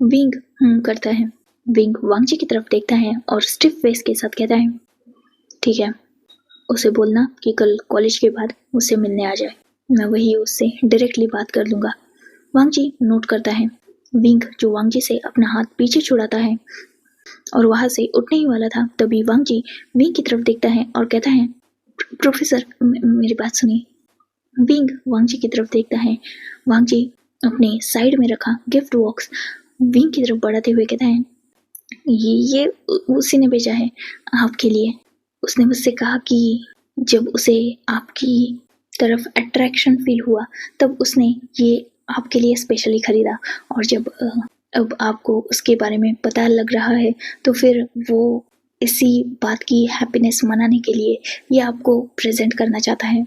विंग करता है। विंग वांग जी की तरफ देखता है और स्टिफ फेस के साथ कहता है, ठीक है, उसे बोलना कि कल कॉलेज के बाद मुझसे मिलने आ जाए, मैं वही उससे डायरेक्टली बात कर लूँगा। वांग जी नोट करता है। विंग जो वांग जी से अपना हाथ पीछे छुड़ाता है और वहाँ से उठने ही वाला था, तभी वांग जी विंग की तरफ देखता है और कहता है, प्रोफेसर मेरी बात सुनिए। विंग वांग जी की तरफ देखता है। वांग जी अपने साइड में रखा गिफ्ट बॉक्स विंग की तरफ बढ़ाते हुए कहता है, ये उसी ने भेजा है आपके लिए। उसने मुझसे कहा कि जब उसे आपकी तरफ अट्रैक्शन फील हुआ, तब उसने ये आपके लिए स्पेशली खरीदा, और जब अब आपको उसके बारे में पता लग रहा है, तो फिर वो इसी बात की हैप्पीनेस मनाने के लिए ये आपको प्रेजेंट करना चाहता है,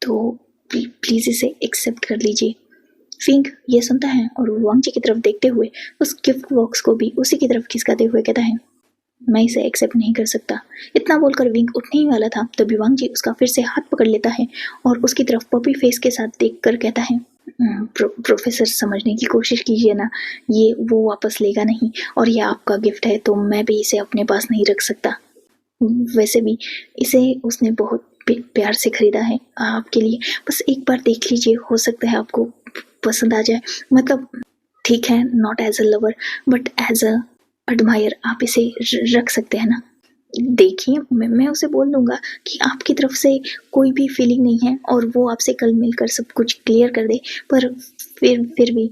तो प्लीज़ इसे एक्सेप्ट कर लीजिए। विंग ये सुनता है और वांग जी की तरफ देखते हुए उस गिफ्ट बॉक्स को भी उसी की तरफ खिसकाते हुए कहता है, मैं इसे एक्सेप्ट नहीं कर सकता। इतना बोलकर विंग उठने ही वाला था, तभी वांग जी उसका फिर से हाथ पकड़ लेता है और उसकी तरफ पपी फेस के साथ देखकर कहता है, प्रोफेसर समझने की कोशिश कीजिए ना, ये वो वापस लेगा नहीं और ये आपका गिफ्ट है तो मैं भी इसे अपने पास नहीं रख सकता। वैसे भी इसे उसने बहुत प्यार से खरीदा है आपके लिए, बस एक बार देख लीजिए, हो सकता है आपको पसंद आ जाए। मतलब ठीक है, not as a lover but as a admire आप इसे रख सकते हैं ना। देखिए मैं उसे बोल दूंगा कि आपकी तरफ से कोई भी फीलिंग नहीं है और वो आपसे कल मिलकर सब कुछ क्लियर कर दे, पर फिर भी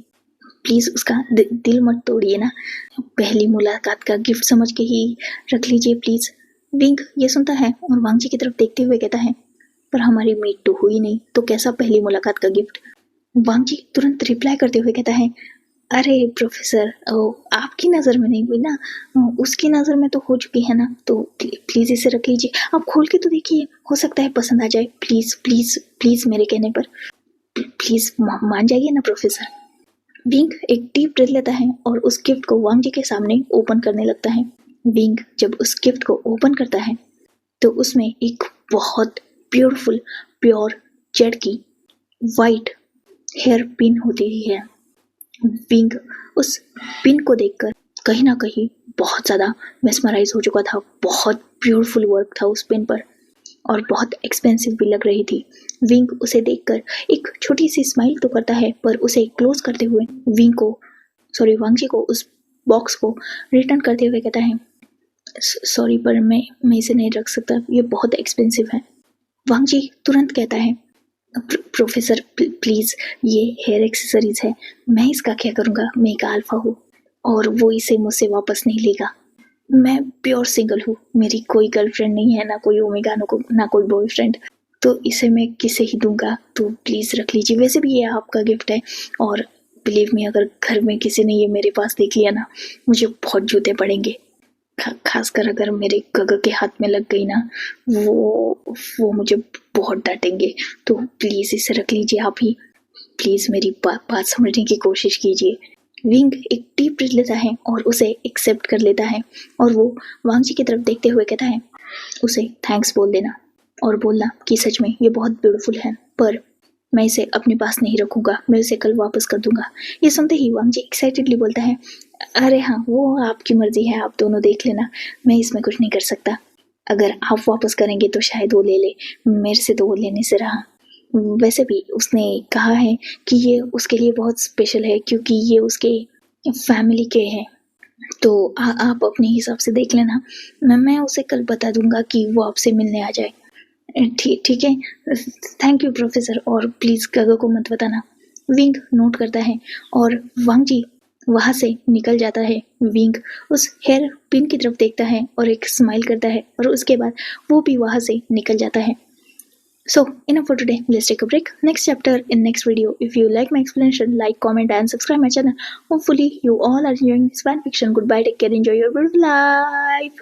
प्लीज़ उसका दिल मत तोड़िए ना। पहली मुलाकात का गिफ्ट समझ के ही रख लीजिए प्लीज़। विंग ये सुनता है और वांगजी की तरफ देखते हुए कहता है, पर हमारी मीट तो हुई नहीं, तो कैसा पहली मुलाकात का गिफ्ट। वांगजी तुरंत रिप्लाई करते हुए कहता है, अरे प्रोफेसर, आपकी नज़र में नहीं हुई ना, उसकी नज़र में तो हो चुकी है ना, तो प्लीज़ इसे रख लीजिए। आप खोल के तो देखिए, हो सकता है पसंद आ जाए। प्लीज़ प्लीज़ प्लीज़ मेरे कहने पर प्लीज़ मान जाइए ना प्रोफेसर। विंग एक डीप ब्रेथ लेता है और उस गिफ्ट को वांगजी के सामने ओपन करने लगता है। विंग जब उस गिफ्ट को ओपन करता है तो उसमें एक बहुत ब्यूटीफुल प्योर जेड की वाइट हेयर पिन होती है। विंग उस पिन को देखकर कहीं ना कहीं बहुत ज़्यादा मेस्मराइज हो चुका था। बहुत ब्यूटीफुल वर्क था उस पिन पर और बहुत एक्सपेंसिव भी लग रही थी। विंग उसे देखकर एक छोटी सी स्माइल तो करता है, पर उसे क्लोज करते हुए वांगजी को उस बॉक्स को रिटर्न करते हुए कहता है, सॉरी पर मैं इसे नहीं रख सकता, ये बहुत एक्सपेंसिव है। वांगजी तुरंत कहता है, प्रोफेसर प्लीज़, ये हेयर एक्सेसरीज है, मैं इसका क्या करूँगा, मैं एक अल्फा हूँ और वो इसे मुझसे वापस नहीं लेगा। मैं प्योर सिंगल हूँ, मेरी कोई गर्लफ्रेंड नहीं है, ना कोई ओमेगा, ना कोई बॉयफ्रेंड, तो इसे मैं किसे ही दूंगा, तो प्लीज़ रख लीजिए। वैसे भी ये आपका गिफ्ट है और बिलीव मी, अगर घर में किसी ने ये मेरे पास देख लिया ना, मुझे बहुत जूते पड़ेंगे। खासकर अगर मेरे गग के हाथ में लग गई ना, वो मुझे बहुत डांटेंगे। तो प्लीज़ इसे रख लीजिए आप ही। प्लीज़ मेरी बात समझने की कोशिश कीजिए। विंग एक डीप ब्रीथ लेता है और उसे एक्सेप्ट कर लेता है और वो वांगजी की तरफ देखते हुए कहता है, उसे थैंक्स बोल देना और बोलना कि सच में ये बहुत ब्यूटीफुल है, पर मैं इसे अपने पास नहीं रखूंगा, मैं इसे कल वापस कर दूंगा। ये सुनते ही वांगजी एक्साइटेडली बोलता है, अरे हाँ, वो आपकी मर्जी है, आप दोनों देख लेना, मैं इसमें कुछ नहीं कर सकता। अगर आप वापस करेंगे तो शायद वो ले ले, मेरे से तो वो लेने से रहा। वैसे भी उसने कहा है कि ये उसके लिए बहुत स्पेशल है क्योंकि ये उसके फैमिली के हैं, तो आप अपने हिसाब से देख लेना। मैं उसे कल बता दूंगा कि वो आपसे मिलने आ जाए। ठीक है, थैंक यू प्रोफेसर, और प्लीज़ गगो को मत बताना। विंग नोट करता है और वांगजी वहाँ से निकल जाता है। विंग उस हेयर पिन की तरफ देखता है और एक स्माइल करता है और उसके बाद वो भी वहाँ से निकल जाता है। So, enough for today. Let's take a break. Next chapter in next video. If you like my explanation, like, comment, and subscribe my channel. Hopefully, you all are enjoying this fan fiction. Goodbye. Take care. Enjoy your beautiful life.